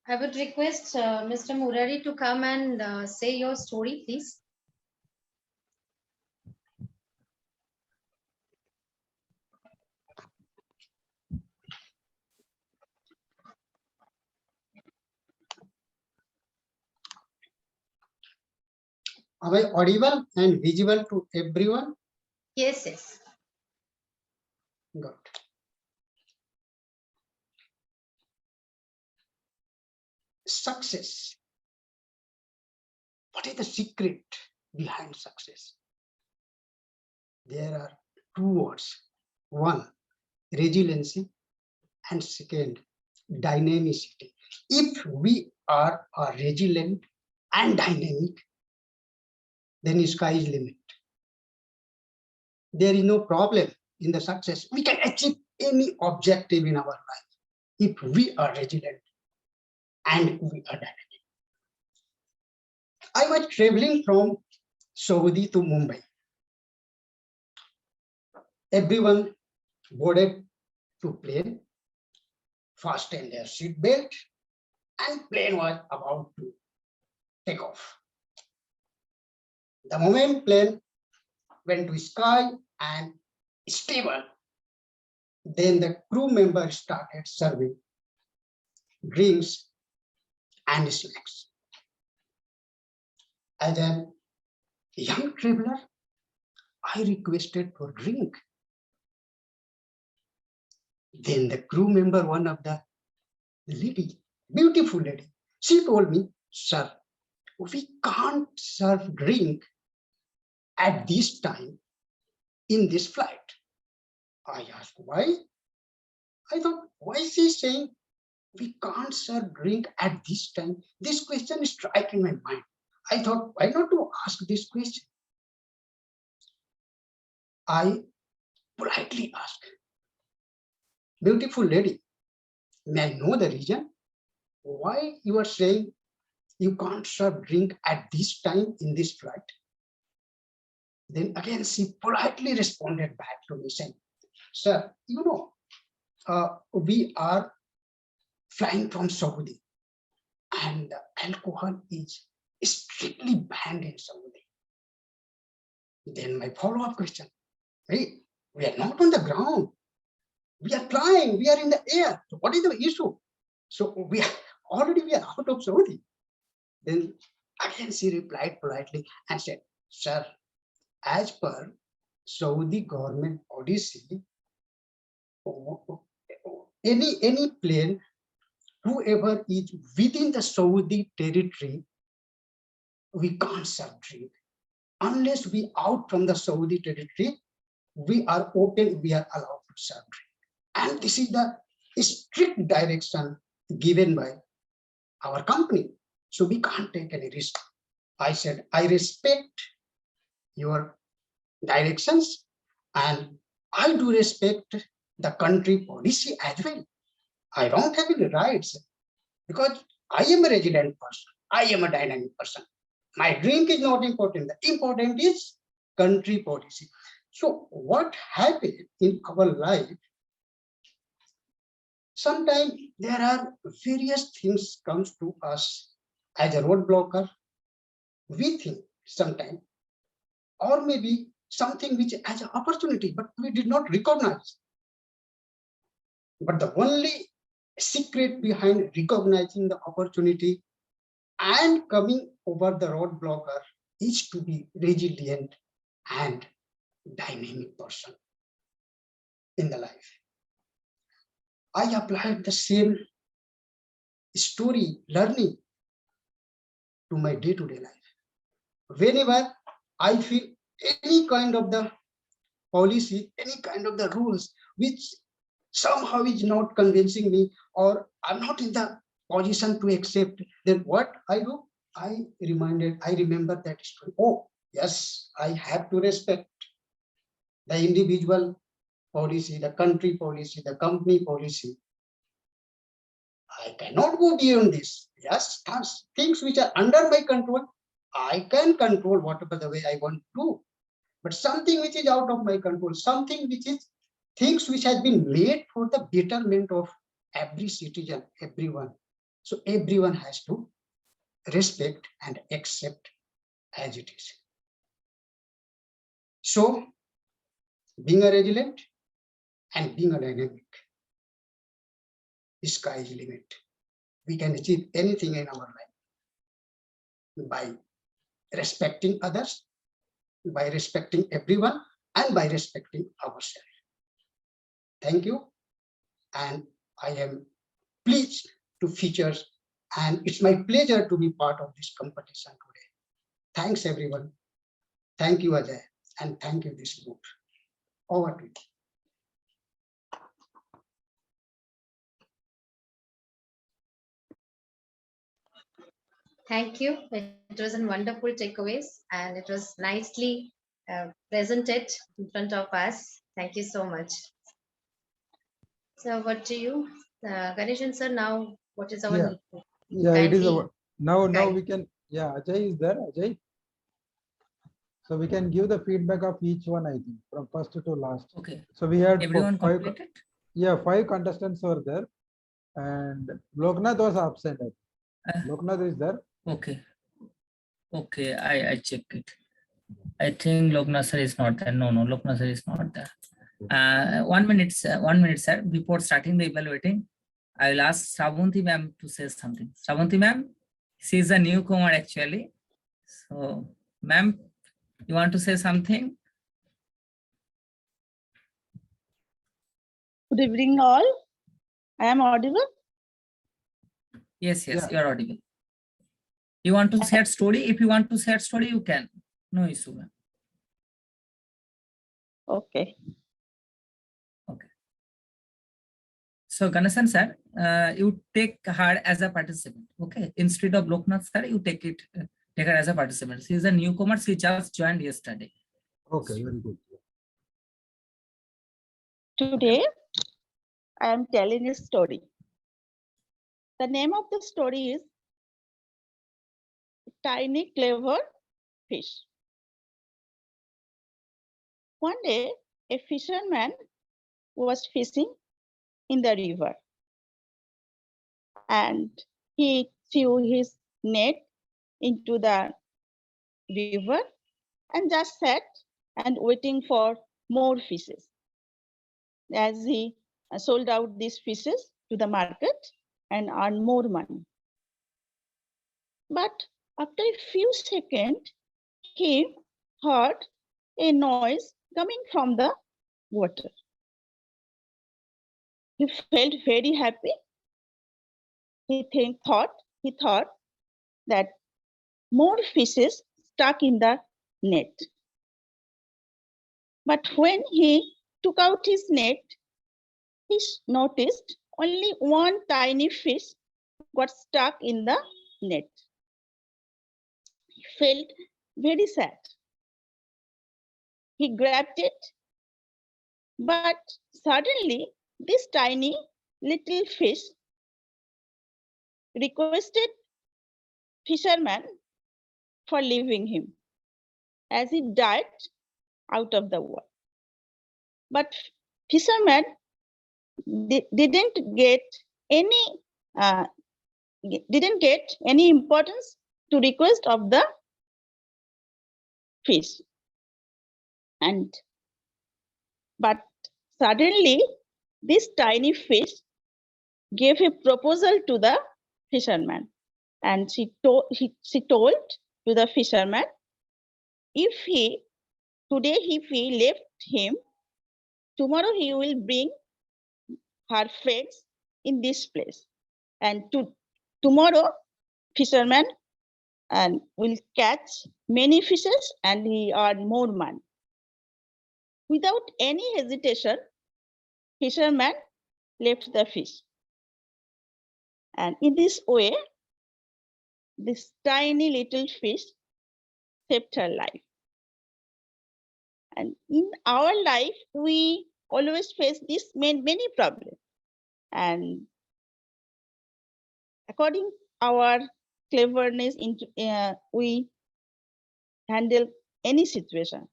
I would request Mr. Murari to come and say your story, please. Am I audible and visible to everyone? Yes, yes. Good. Success. What is the secret behind success? There are two words. One, resiliency, and second, dynamicity. If we are resilient and dynamic, then sky is limit. There is no problem in the success. We can achieve any objective in our life if we are resilient and we are dynamic. I was traveling from Saudi to Mumbai. Everyone boarded to plane, fastened their seat belt, and plane was about to take off. The moment plane went to sky and stable, then the crew members started serving drinks and snacks. As a young traveler, I requested for drink. Then the crew member, one of the lady, beautiful lady, she told me, sir, we can't serve drink at this time in this flight. I asked why. I thought, why is she saying we can't serve drink at this time? This question is striking my mind. I thought, why not to ask this question? I politely asked, beautiful lady, may I know the reason why you are saying you can't serve drink at this time in this flight? Then again, she politely responded back to me saying, sir, you know, we are flying from Saudi and alcohol is strictly banned in Saudi. Then my follow-up question, hey, we are not on the ground. We are flying, we are in the air. So what is the issue? So we are out of Saudi. Then again, she replied politely and said, sir, as per Saudi government policy, any plane, whoever is within the Saudi territory, we can't serve drink. Unless we out from the Saudi territory, we are open, we are allowed to serve drink. And this is the strict direction given by our company. So we can't take any risk. I said, I respect your directions and I do respect the country policy as well. I don't have any rights because I am a resident person. I am a dynamic person. My drink is not important. The important is country policy. So what happened in our life, sometimes there are various things comes to us as a roadblocker. We think sometimes, or maybe something which as an opportunity, but we did not recognize. But the only secret behind recognizing the opportunity and coming over the roadblocker is to be resilient and dynamic person in the life. I applied the same story learning to my day-to-day life. Whenever I feel any kind of the policy, any kind of the rules, which somehow is not convincing me, or I'm not in the position to accept, then what I do? I remember that story. Oh, yes, I have to respect the individual policy, the country policy, the company policy. I cannot go beyond this. Yes, things which are under my control, I can control whatever the way I want to do. But something which is out of my control, something which is things which has been made for the betterment of every citizen, everyone. So everyone has to respect and accept as it is. So being a resilient and being a dynamic, the sky is the limit. We can achieve anything in our life by respecting others, by respecting everyone, and by respecting ourselves. Thank you. And I am pleased to feature, and it's my pleasure to be part of this competition today. Thanks everyone. Thank you, Ajay, and thank you this group. Over to you. Thank you. It was a wonderful takeaways and it was nicely presented in front of us. Thank you so much. So what do you, Ganeshan sir, now what is our Yeah. Yeah, it is kindly now guide. we can, yeah, Ajay is there, Ajay. So we can give the feedback of each one, I think, from first to last. Okay. So we had Everyone five, completed? yeah, 5 contestants were there, and Loknath was absent. Uh, Loknath is there. Okay. Okay, I check it. I think Loknath sir is not there. No, Loknath sir is not there. 1 minute, 1 minute, sir. Before starting the evaluating, I will ask Shravanti ma'am to say something. Shravanti ma'am, she is a newcomer actually. So, ma'am, you want to say something? Good evening, all. I am audible. Yes, Yeah. you are audible. You want to share story? If you want to share story, you can. No issue, ma'am. Okay. So Ganesan sir, you take her as a participant. Okay, instead of Loknath sir, you take her as a participant. She is a newcomer. She just joined yesterday. Okay, very good. Today, I am telling a story. The name of the story is Tiny Clever Fish. One day, a fisherman was fishing in the river, and he threw his net into the river and just sat and waiting for more fishes. As he sold out these fishes to the market and earn more money. But after a few seconds, he heard a noise coming from the water. He felt very happy. He thought that more fishes stuck in the net. But when he took out his net, he noticed only one tiny fish got stuck in the net. He felt very sad. He grabbed it, but suddenly this tiny little fish requested fisherman for leaving him as he dived out of the water. But fisherman didn't get any importance to request of the fish. But suddenly this tiny fish gave a proposal to the fisherman, and she told to the fisherman, if he left him, tomorrow he will bring her friends in this place, and tomorrow fisherman and will catch many fishes and he earn more money. Without any hesitation, fisherman left the fish. And in this way, this tiny little fish saved her life. And in our life, we always face this many problems. And according our cleverness, we handle any situation.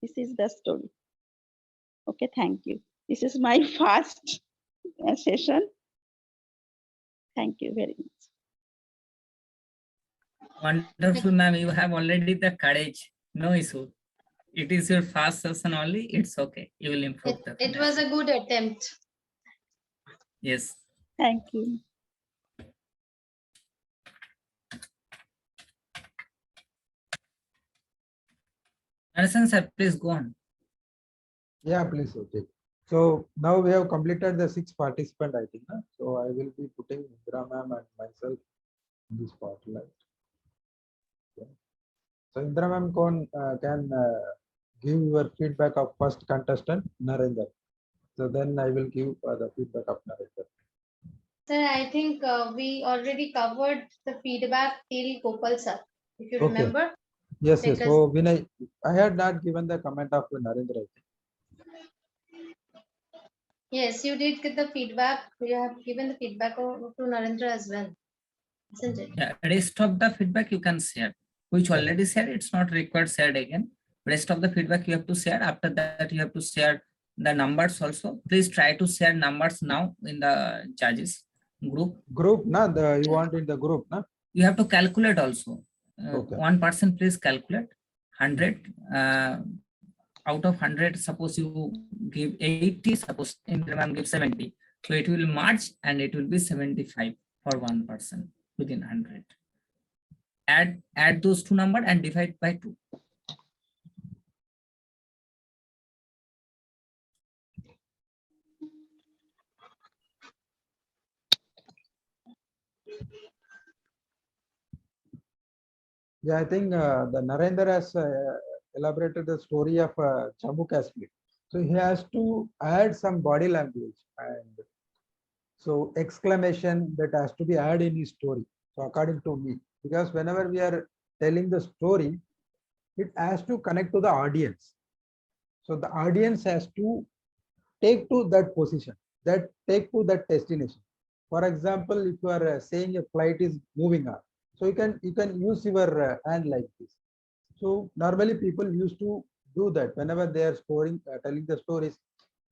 This is the story. Okay, thank you. This is my first session. Thank you very much. Wonderful, ma'am. You have already the courage. No issue. It is your first session only. It's okay. You will improve. It was a good attempt. Yes. Thank you. Anderson sir, please go on. Yeah, please, okay. So now we have completed the 6 participant, I think. Huh? So I will be putting Indra ma'am and myself in this spotlight. Okay. So Indra ma'am can give your feedback of first contestant, Narendra. So then I will give the feedback of Narendra. Sir, I think we already covered the feedback till Gopal sir, if you Okay. remember. Yes, yes. Because- So Vinay, I had not given the comment of Narendra. Yes, you did get the feedback. You have given the feedback to Narendra as well, isn't it? Yeah, rest of the feedback you can share, which already shared, it's not required shared again. Rest of the feedback you have to share. After that, you have to share the numbers also. Please try to share numbers now in the judges group. Group, na? You want in the group, na? You have to calculate also. Okay. One person, please calculate 100. Out of 100, suppose you give 80, suppose Indra give 70. So it will merge and it will be 75 for one person within 100. Add those two numbers and divide by 2. Yeah, I think the Narendra has elaborated the story of Jammu Kashmir. So he has to add some body language and so exclamation that has to be added in his story. So according to me, because whenever we are telling the story, it has to connect to the audience. So the audience has to take to that position, that take to that destination. For example, if you are saying a flight is moving on, so you can use your hand like this. So normally people used to do that whenever they are telling the stories.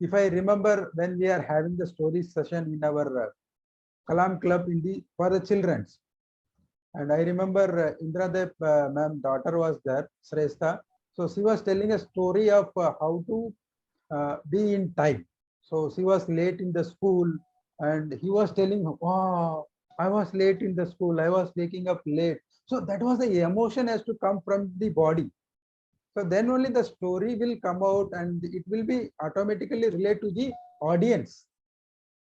If I remember when we are having the story session in our Kalam Club for the childrens, and I remember Indra Dev ma'am daughter was there, Shrestha. So she was telling a story of how to be in time. So she was late in the school and he was telling, wow, I was late in the school. I was waking up late. So that was the emotion has to come from the body. So then only the story will come out and it will be automatically related to the audience.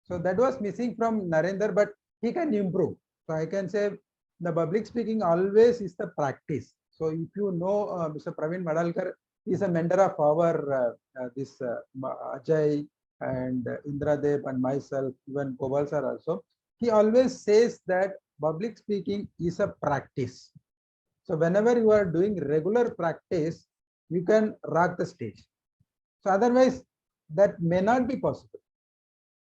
So that was missing from Narendra, but he can improve. So I can say the public speaking always is the practice. So if you know Mr. Praveen Madalkar, he is a mentor of our Ajay and Indra Dev and myself, even Gopal sir also. He always says that public speaking is a practice. So whenever you are doing regular practice, you can rock the stage. So otherwise, that may not be possible.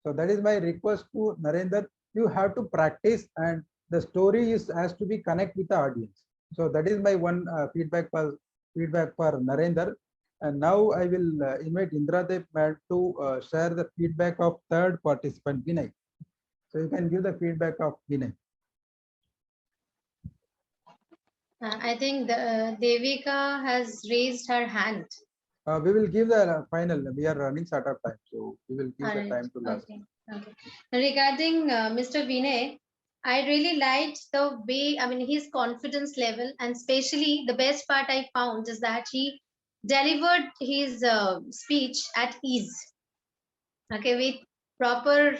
So that is my request to Narendra. You have to practice and the story has to be connect with the audience. So that is my one feedback for Narendra. And now I will invite Indra Dev to share the feedback of third participant, Vinay. So you can give the feedback of Vinay. I think Devika has raised her hand. We will give the final. We are running short of time, so we will give the Alright, time to last. okay. Regarding Mr. Vinay, I really liked the way, I mean, his confidence level, and especially the best part I found is that he delivered his speech at ease. Okay, with proper,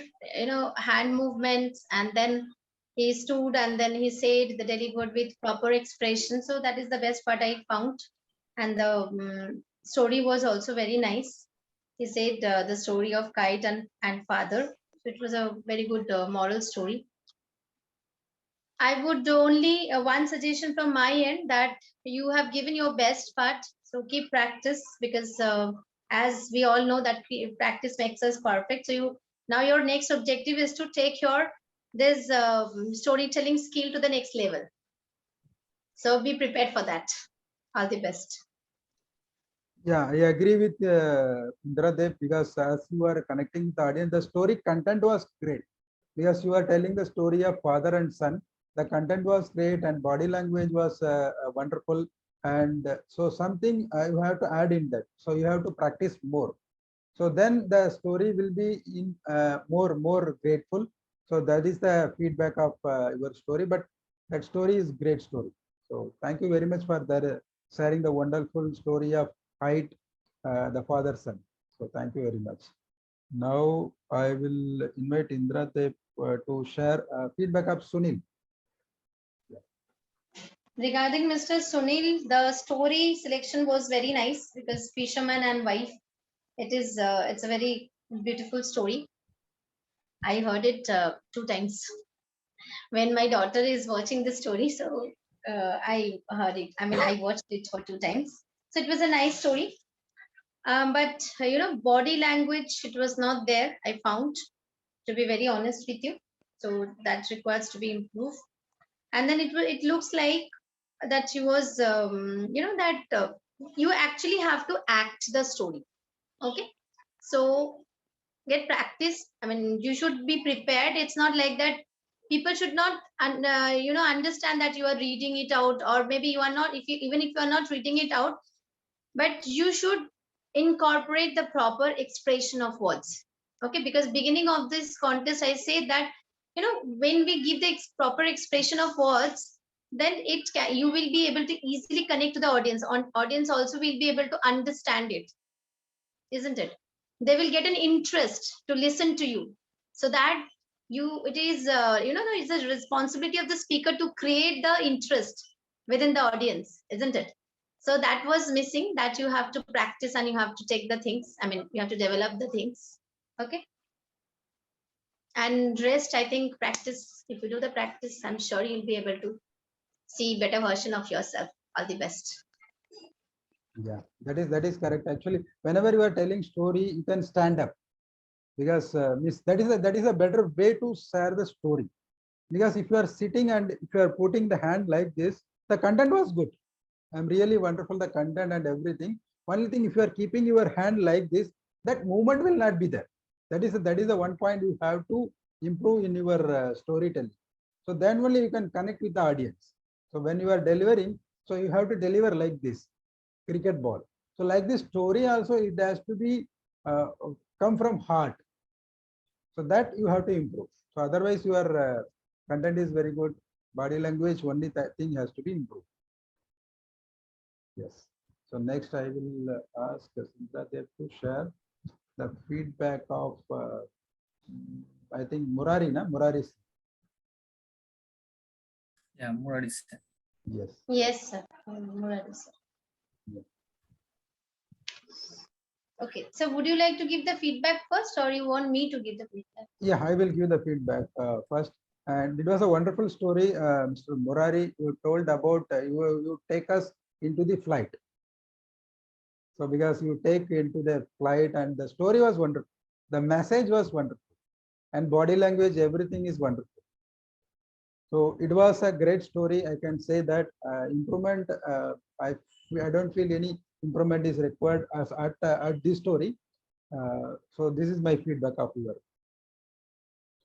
hand movements, and then he stood and then he said the delivered with proper expression. So that is the best part I found. And the story was also very nice. He said the story of kite and father. So it was a very good moral story. I would only one suggestion from my end, that you have given your best part. So keep practice, because as we all know that practice makes us perfect. So now your next objective is to take your this storytelling skill to the next level. So be prepared for that. All the best. Yeah, I agree with Indra Dev, because as you are connecting with the audience, the story content was great because you are telling the story of father and son. The content was great and body language was wonderful. And so something you have to add in that. So you have to practice more. So then the story will be in more grateful. So that is the feedback of your story. But that story is great story. So thank you very much for that, sharing the wonderful story of height, the father son. So thank you very much. Now I will invite Indra Dev to share feedback of Sunil. Regarding Mr. Sunil, the story selection was very nice because fisherman and wife. It's a very beautiful story. I heard it 2 times when my daughter is watching the story. So I heard it. I mean, I watched it for 2 times. So it was a nice story. But body language, it was not there. I found, to be very honest with you. So that requires to be improved. And then it looks like that she was, you actually have to act the story. Okay. So get practice. I mean, you should be prepared. It's not like that. People should not, understand that you are reading it out, or maybe you are not. Even if you are not reading it out, but you should incorporate the proper expression of words. Okay, because beginning of this contest, I say that when we give the proper expression of words, then you will be able to easily connect to the audience. Audience also will be able to understand it, isn't it? They will get an interest to listen to you, so that it is it's a responsibility of the speaker to create the interest within the audience, isn't it? So that was missing, that you have to practice and you have to take the things. I mean, you have to develop the things. Okay. And rest, I think practice, if you do the practice, I'm sure you'll be able to see better version of yourself. All the best. Yeah, that is correct. Actually, whenever you are telling story, you can stand up, because that is a better way to share the story. Because if you are sitting and if you are putting the hand like this, the content was good. I'm really wonderful, the content and everything. Only thing, if you are keeping your hand like this, that movement will not be there. That is the one point you have to improve in your storytelling. So then only you can connect with the audience. So when you are delivering, so you have to deliver like this, cricket ball. So like this story also, it has to be come from heart. So that you have to improve. So otherwise your content is very good. Body language, only that thing has to be improved. Yes. So next I will ask Sindra Dev to share the feedback of I think Murari, na? Murari. Yeah, Murari sir. Yes. Yes, sir. Murari sir. Yeah. Okay. So would you like to give the feedback first, or you want me to give the feedback? Yeah, I will give the feedback first. And it was a wonderful story, Mr. Murari. You told about you take us into the flight. So because you take into the flight, and the story was wonderful, the message was wonderful, and body language, everything is wonderful. So it was a great story. I can say that improvement. I don't feel any improvement is required as at this story. So this is my feedback of yours,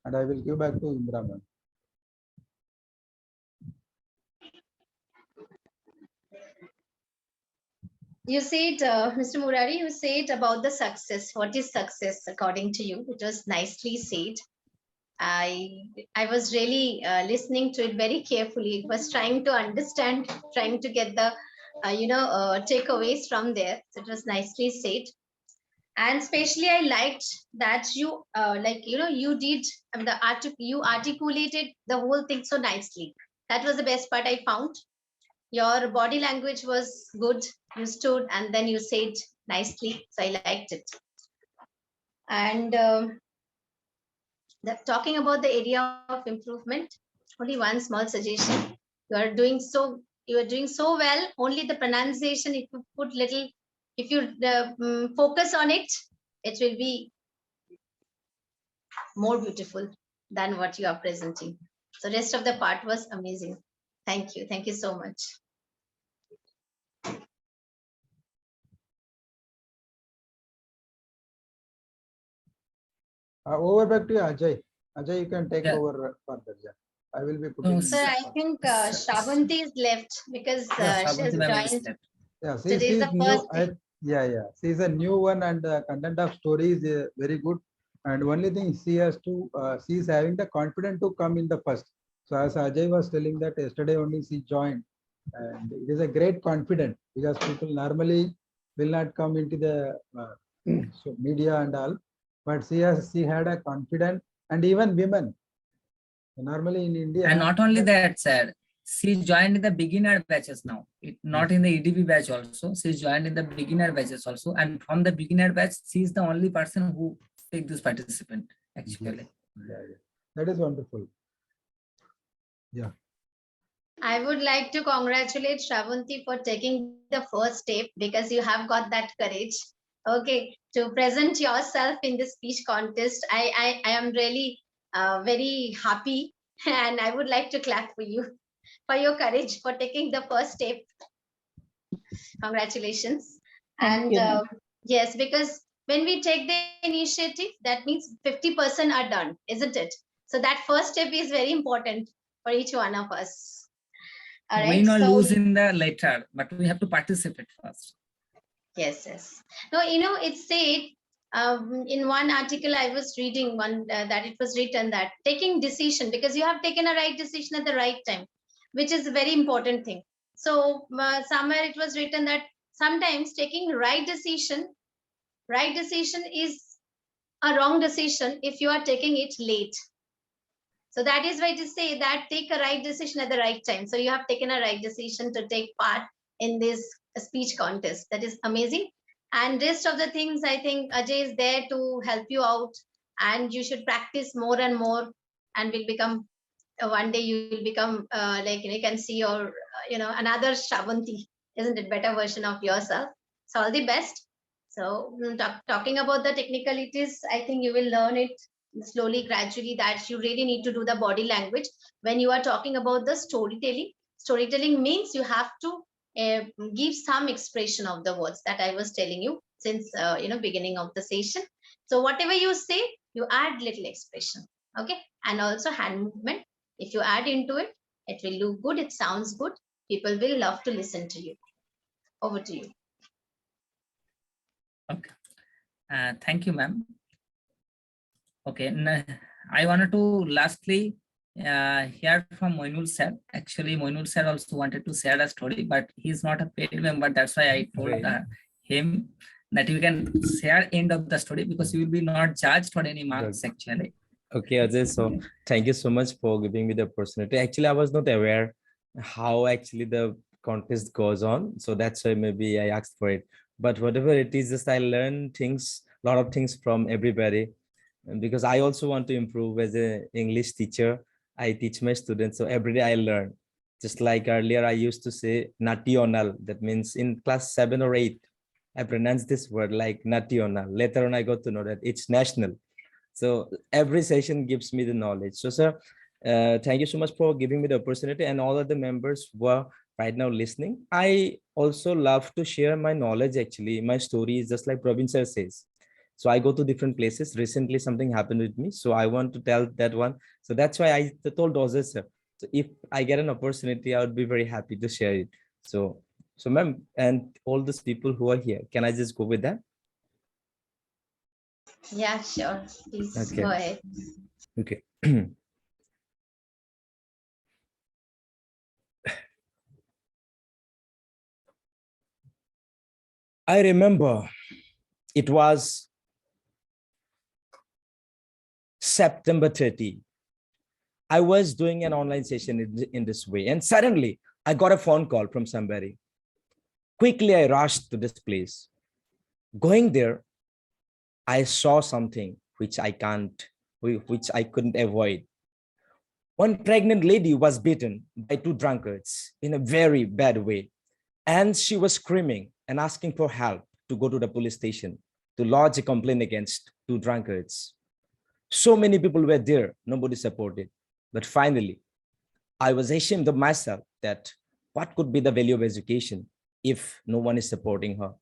and I will give back to Indra ma'am. You said, Mr. Murari, you said about the success. What is success according to you? It was nicely said. I was really listening to it very carefully. It was trying to understand, trying to get the takeaways from there. So it was nicely said. And especially I liked that you you did you articulated the whole thing so nicely. That was the best part I found. Your body language was good. You stood and then you said nicely. So I liked it. And talking about the area of improvement, only one small suggestion. You are doing so well. Only the pronunciation, if you put little, if you focus on it, it will be more beautiful than what you are presenting. So rest of the part was amazing. Thank you. Thank you so much. Over back to you, Ajay. Ajay, you can take over further. Yeah. I will be putting. Sir, I think Shravanti is left because she has joined. Yeah, Today is the first day. Yeah. She is a new one, and the content of story is very good. And only thing she has to, she is having the confidence to come in the first. So as Ajay was telling that yesterday only she joined, and it is a great confidence, because people normally will not come into the so media and all. but she had a confidence, and even women. Normally in India. And not only that, sir, she joined in the beginner batches now. Not in the EDB batch also. She joined in the beginner batches also. And from the beginner batch, she is the only person who take this participant actually. Yeah. That is wonderful. Yeah. I would like to congratulate Shravanti for taking the first step, because you have got that courage. Okay, to present yourself in this speech contest. I am really very happy, and I would like to clap for you for your courage for taking the first step. Congratulations. Thank you, ma'am. Yes, because when we take the initiative, that means 50% are done, isn't it? So that first step is very important for each one of us. All right, Win or so lose in the later, but we have to participate first. yes. No, it said in one article I was reading that it was written that taking decision, because you have taken a right decision at the right time, which is a very important thing. So somewhere it was written that sometimes taking right decision is a wrong decision if you are taking it late. So that is why to say that take a right decision at the right time. So you have taken a right decision to take part in this speech contest. That is amazing. And rest of the things, I think Ajay is there to help you out, and you should practice more and more, and will become one day you will become like you can see your another Shravanti, isn't it? Better version of yourself. So all the best. So talking about the technicalities, I think you will learn it slowly, gradually, that you really need to do the body language when you are talking about the storytelling. Storytelling means you have to give some expression of the words that I was telling you since beginning of the session. So whatever you say, you add little expression, okay? And also hand movement. If you add into it, it will look good. It sounds good. People will love to listen to you. Over to you. Okay. Thank you, ma'am. Okay. I wanted to lastly hear from Moinul sir. Actually, Moinul sir also wanted to share a story, but he's not a paid member. That's why I told him that you can share end of the story, because you will be not judged for any marks actually. Okay, Ajay, so thank you so much for giving me the opportunity. Actually, I was not aware how actually the contest goes on. So that's why maybe I asked for it. But whatever it is, just I learn things, a lot of things from everybody. And because I also want to improve as an English teacher. I teach my students. So every day I learn. Just like earlier, I used to say national. That means in class 7 or 8, I pronounced this word like national. Later on, I got to know that it's national. So every session gives me the knowledge. So, sir, thank you so much for giving me the opportunity, and all of the members who are right now listening. I also love to share my knowledge. Actually, my story is just like Praveen sir says. So I go to different places. Recently, something happened with me. So I want to tell that one. So that's why I told Ozzy, sir. So if I get an opportunity, I would be very happy to share it. So ma'am, and all those people who are here, can I just go with that? Yeah, sure. Please Okay. go ahead. Okay. I remember it was September 30. I was doing an online session in this way, and suddenly I got a phone call from somebody. Quickly, I rushed to this place. Going there, I saw something which I couldn't avoid. One pregnant lady was beaten by 2 drunkards in a very bad way, and she was screaming and asking for help to go to the police station to lodge a complaint against 2 drunkards. So many people were there, nobody supported. But finally, I was ashamed of myself that what could be the value of education if no one is supporting her.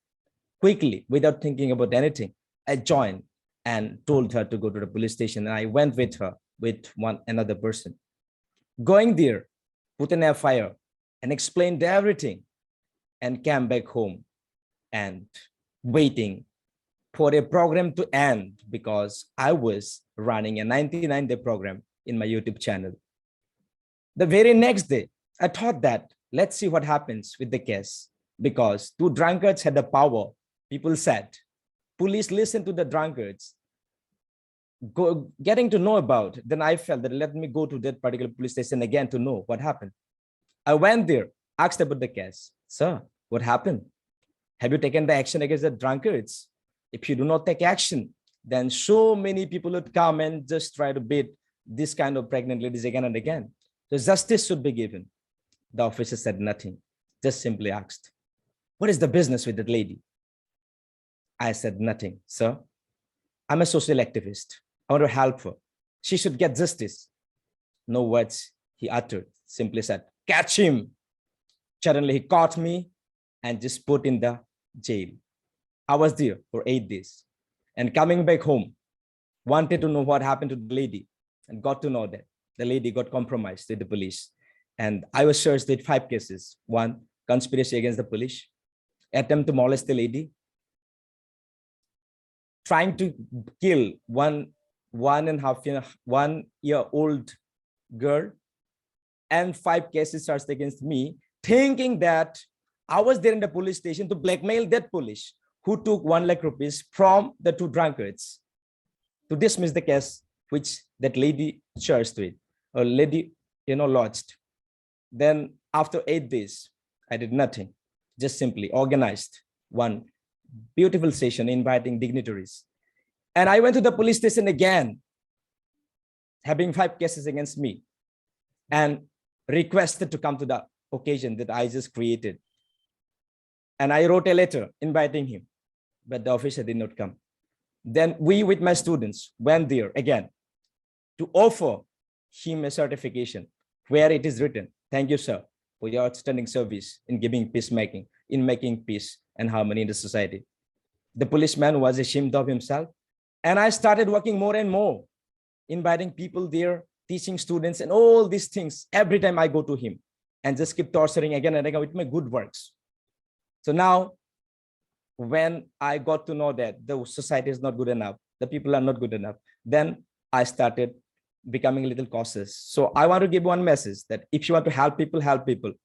Quickly, without thinking about anything, I joined and told her to go to the police station, and I went with her with another person. Going there, put an FIR and explained everything, and came back home and waiting for a program to end, because I was running a 99-day program in my YouTube channel. The very next day, I thought that let's see what happens with the case, because 2 drunkards had the power. People said, police listened to the drunkards. getting to know about, then I felt that let me go to that particular police station again to know what happened. I went there, asked about the case. Sir, what happened? Have you taken the action against the drunkards? If you do not take action, then so many people would come and just try to beat this kind of pregnant ladies again and again. So justice should be given. The officer said nothing, just simply asked, what is the business with that lady? I said nothing, sir. I'm a social activist. I want to help her. She should get justice. No words he uttered, simply said, catch him. Suddenly he caught me and just put in the jail. I was there for 8 days and coming back home, wanted to know what happened to the lady and got to know that the lady got compromised with the police. And I was charged with 5 cases. 1, conspiracy against the police, attempt to molest the lady, trying to kill 1.5-year-old girl, and 5 cases charged against me, thinking that I was there in the police station to blackmail that police who took 1 lakh rupees from the 2 drunkards to dismiss the case which that lady charged with, or lady, lodged. Then after 8 days, I did nothing, just simply organized one beautiful session inviting dignitaries. And I went to the police station again, having 5 cases against me, and requested to come to the occasion that I just created. And I wrote a letter inviting him, but the officer did not come. Then we, with my students, went there again to offer him a certification where it is written, thank you, sir, for your outstanding service in giving peacemaking, in making peace and harmony in the society. The policeman was ashamed of himself. And I started working more and more, inviting people there, teaching students and all these things every time I go to him, and just keep torturing again and again with my good works. So now, when I got to know that the society is not good enough, the people are not good enough, then I started becoming a little cautious. So I want to give one message that if you want to help people,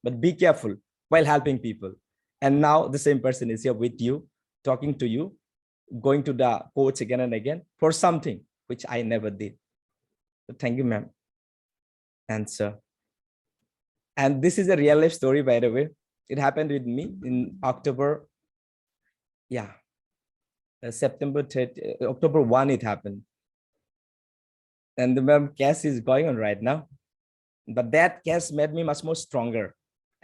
but be careful while helping people. And now the same person is here with you, talking to you, going to the courts again and again for something which I never did. So thank you, ma'am and sir. And this is a real life story, by the way. It happened with me in October. Yeah, September 30, October 1, it happened. And the case is going on right now. But that case made me much more stronger.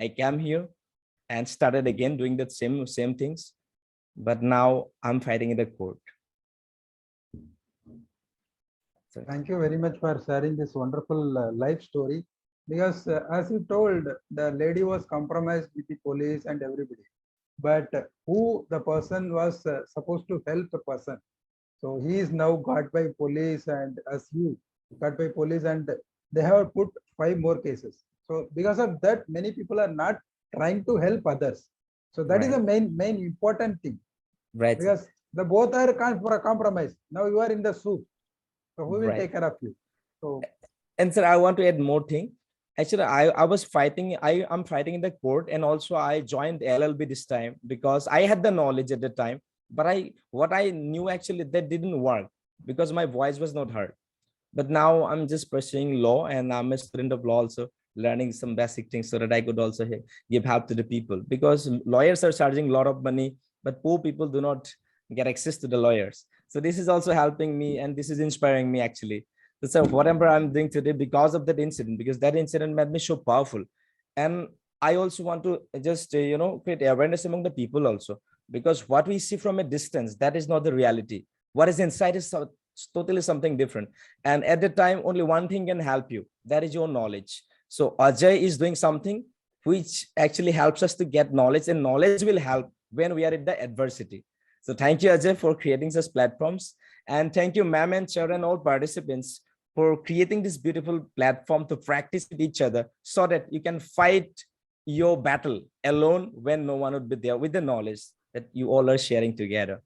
I came here and started again doing the same things. But now I'm fighting in the court. So, thank you very much for sharing this wonderful life story. Because as you told, the lady was compromised with the police and everybody. But who the person was supposed to help the person. So he is now got by police, and as you got by police, and they have put 5 more cases. So because of that, many people are not trying to help others. So that is the main important thing. Right. Because the both are compromised. Now you are in the soup. So who will take care of you? So, and sir, I want to add more thing. Actually, I was fighting. I'm fighting in the court, and also I joined LLB this time because I had the knowledge at the time. But what I knew actually that didn't work because my voice was not heard. But now I'm just pursuing law, and I'm a student of law also, learning some basic things so that I could also give help to the people, because lawyers are charging a lot of money, but poor people do not get access to the lawyers. So this is also helping me, and this is inspiring me actually. So whatever I'm doing today because of that incident, because that incident made me so powerful. And I also want to just, create awareness among the people also, because what we see from a distance, that is not the reality. What is inside is totally something different. And at the time, only one thing can help you. That is your knowledge. So Ajay is doing something which actually helps us to get knowledge, and knowledge will help when we are in the adversity. So thank you, Ajay, for creating such platforms. And thank you, ma'am and sir and all participants for creating this beautiful platform to practice with each other so that you can fight your battle alone when no one would be there, with the knowledge that you all are sharing together.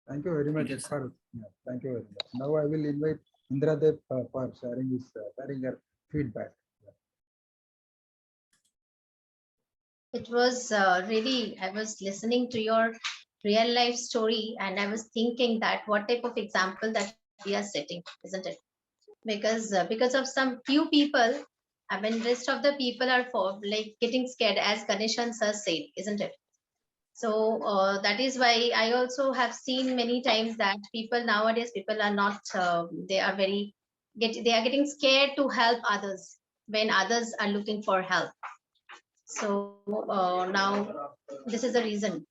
thank you very much. Thank you very much. Now I will invite Indradev for sharing her feedback. It was really, I was listening to your real life story, and I was thinking that what type of example that we are setting, isn't it? Because of some few people, I mean, rest of the people are for like getting scared, as Ganeshan sir said, isn't it? So that is why I also have seen many times that people nowadays, people are not, they are they are getting scared to help others when others are looking for help. So now this is the reason.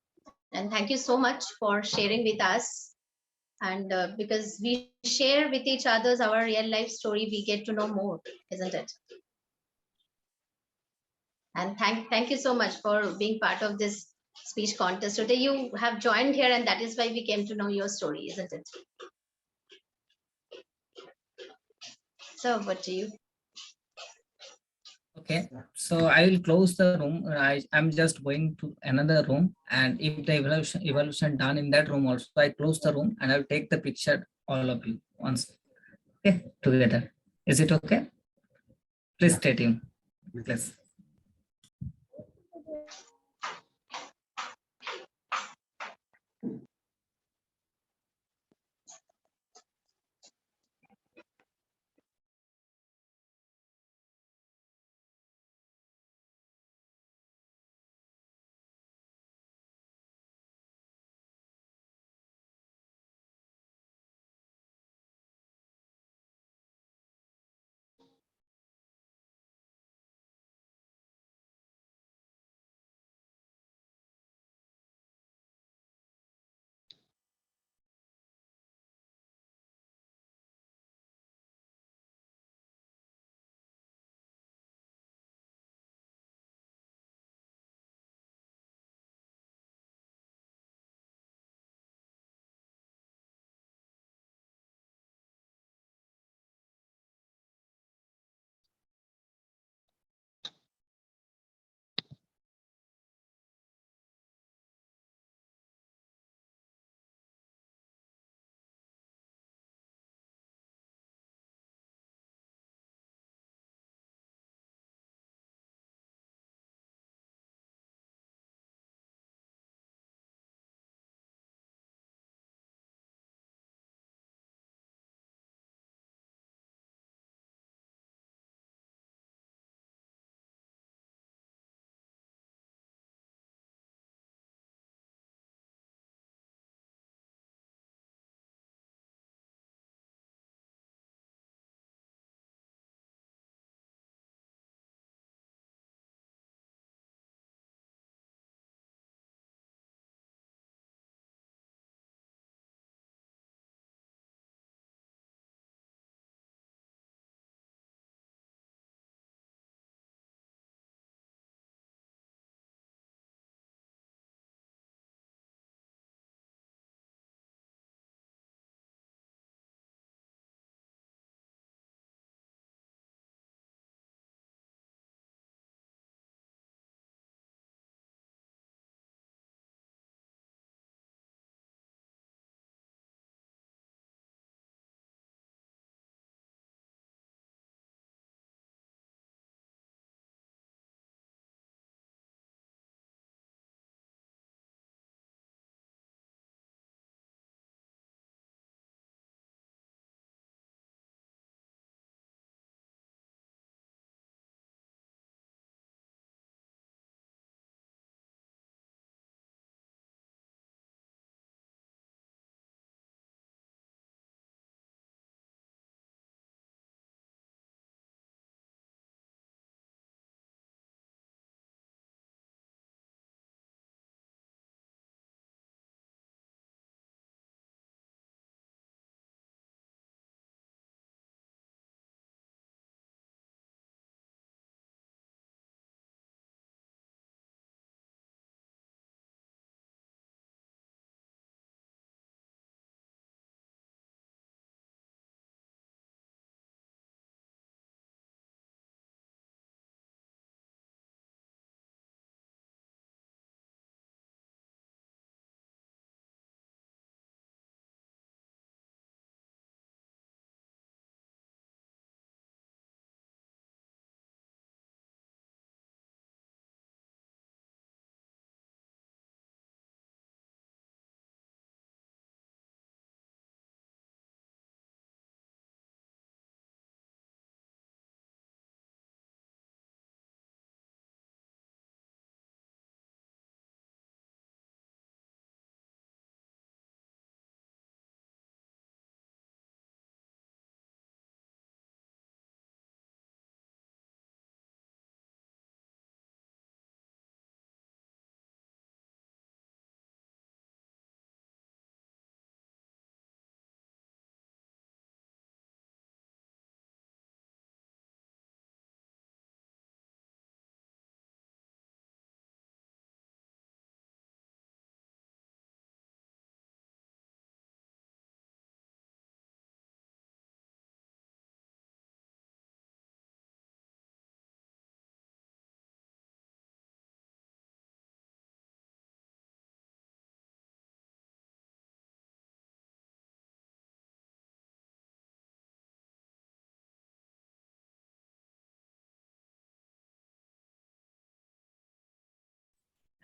And thank you so much for sharing with us. And because we share with each others our real life story, we get to know more, isn't it? And thank you so much for being part of this speech contest today. You have joined here, and that is why we came to know your story, isn't it? So what do you? Okay, so I will close the room. I'm just going to another room, and if the evaluation done in that room also, I close the room and I'll take the picture, all of you once. Okay, together. Is it okay? Please Yeah. stay tuned. Please.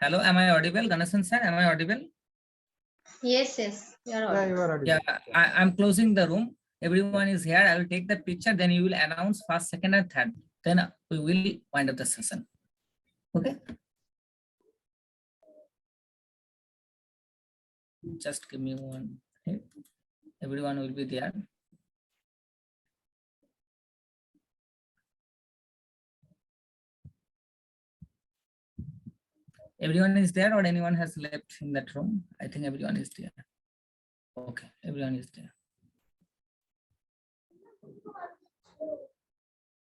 Hello, am I audible? Ganesan sir, am I audible? Yes, yes, you're Yeah, audible. you are audible. Yeah, I'm closing the room. Everyone is here. I will take the picture, then you will announce first, second, and third. Then we will wind up the session. Okay. Just give me one. Okay. Everyone will be there. Everyone is there, or anyone has left in that room? I think everyone is there. Okay, everyone is there.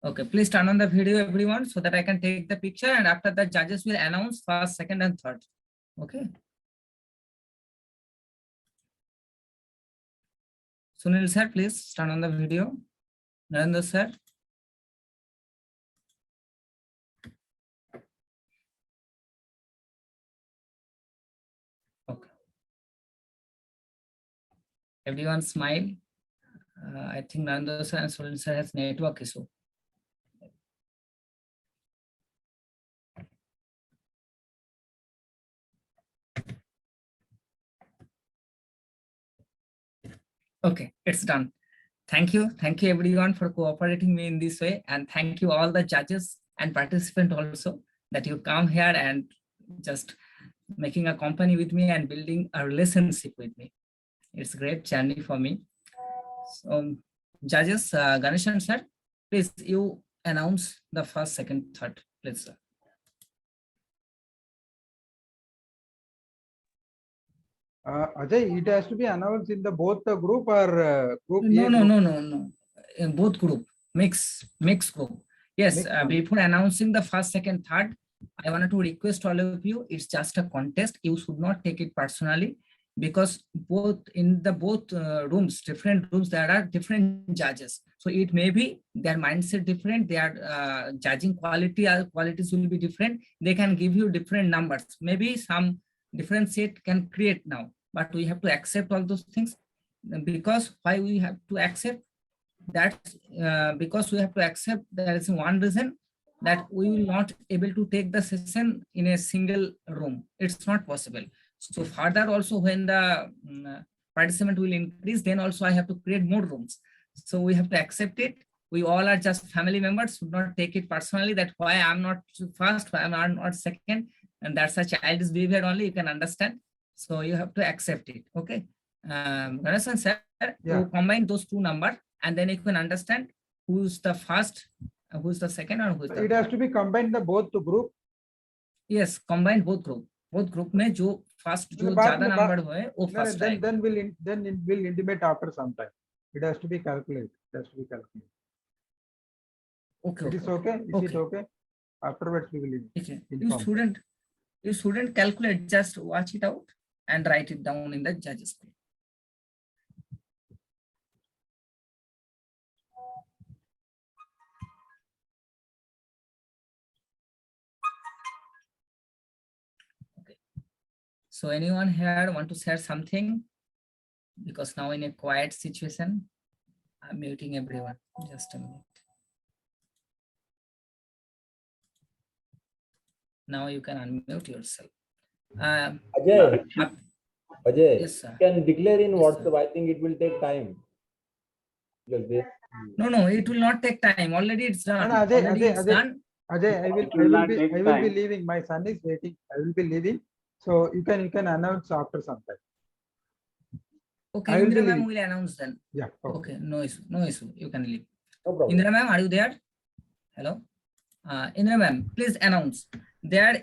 Okay, please turn on the video, everyone, so that I can take the picture, and after that, judges will announce first, second, and third. Okay. Sunil sir, please turn on the video. Narendra sir. Okay. Everyone smile. I think Narendra sir and Sunil sir has network issue. Okay, it's done. Thank you everyone for cooperating me in this way, and thank you all the judges and participants also that you come here and just making a company with me and building a relationship with me. It's a great journey for me. So judges, Ganeshan sir, please you announce the first, second, third, please sir. Ajay, it has to be announced in the both the group or group A, No, group- in both group, mix group. Yes, Mix group. before announcing the first, second, third, I wanted to request all of you, it's just a contest. You should not take it personally, because both rooms, different rooms, there are different judges. So it may be their mindset different, their judging qualities will be different. They can give you different numbers. Maybe some different set can create now, but we have to accept all those things. Because why we have to accept that? Because we have to accept, there is one reason, that we will not able to take the session in a single room. It's not possible. So further also, when the participant will increase, then also I have to create more rooms. So we have to accept it. We all are just family members, should not take it personally that why I'm not first, why I'm not second, and that's a childish behavior only, you can understand. So you have to accept it. Okay. Ganesan sir, Yeah. you combine those two numbers, and then you can understand who's the first, who's the second, or who's the It has third. to be combined the both the group. Yes, combine both group. Both group में जो first जो बाद ज्यादा में- number हुए वो No, first then आएगा. then it will intimate after some time. It has to be calculated. It has to be calculated. Okay, It is okay. okay. Is it okay? Afterwards we will Okay. inform. You shouldn't calculate, just watch it out and write it down in the judges screen. Okay. So anyone here want to share something? Because now in a quiet situation, I'm muting everyone. Just a minute. Now you can unmute yourself. Ajay, Ajay, Yes, sir. can declare in Yes, WhatsApp. I think it will take time. Because No, it will not take time. Already it's done. No, Ajay, Already Ajay, it's Ajay. done. Ajay, I will be leaving. My son is waiting. I will be leaving. So you can announce after some time. Okay, I will be Indra ma'am leaving. will announce then. Yeah. Okay, no issue. You can leave. no problem. Indra ma'am, are you there? Hello. Indra ma'am, please announce. There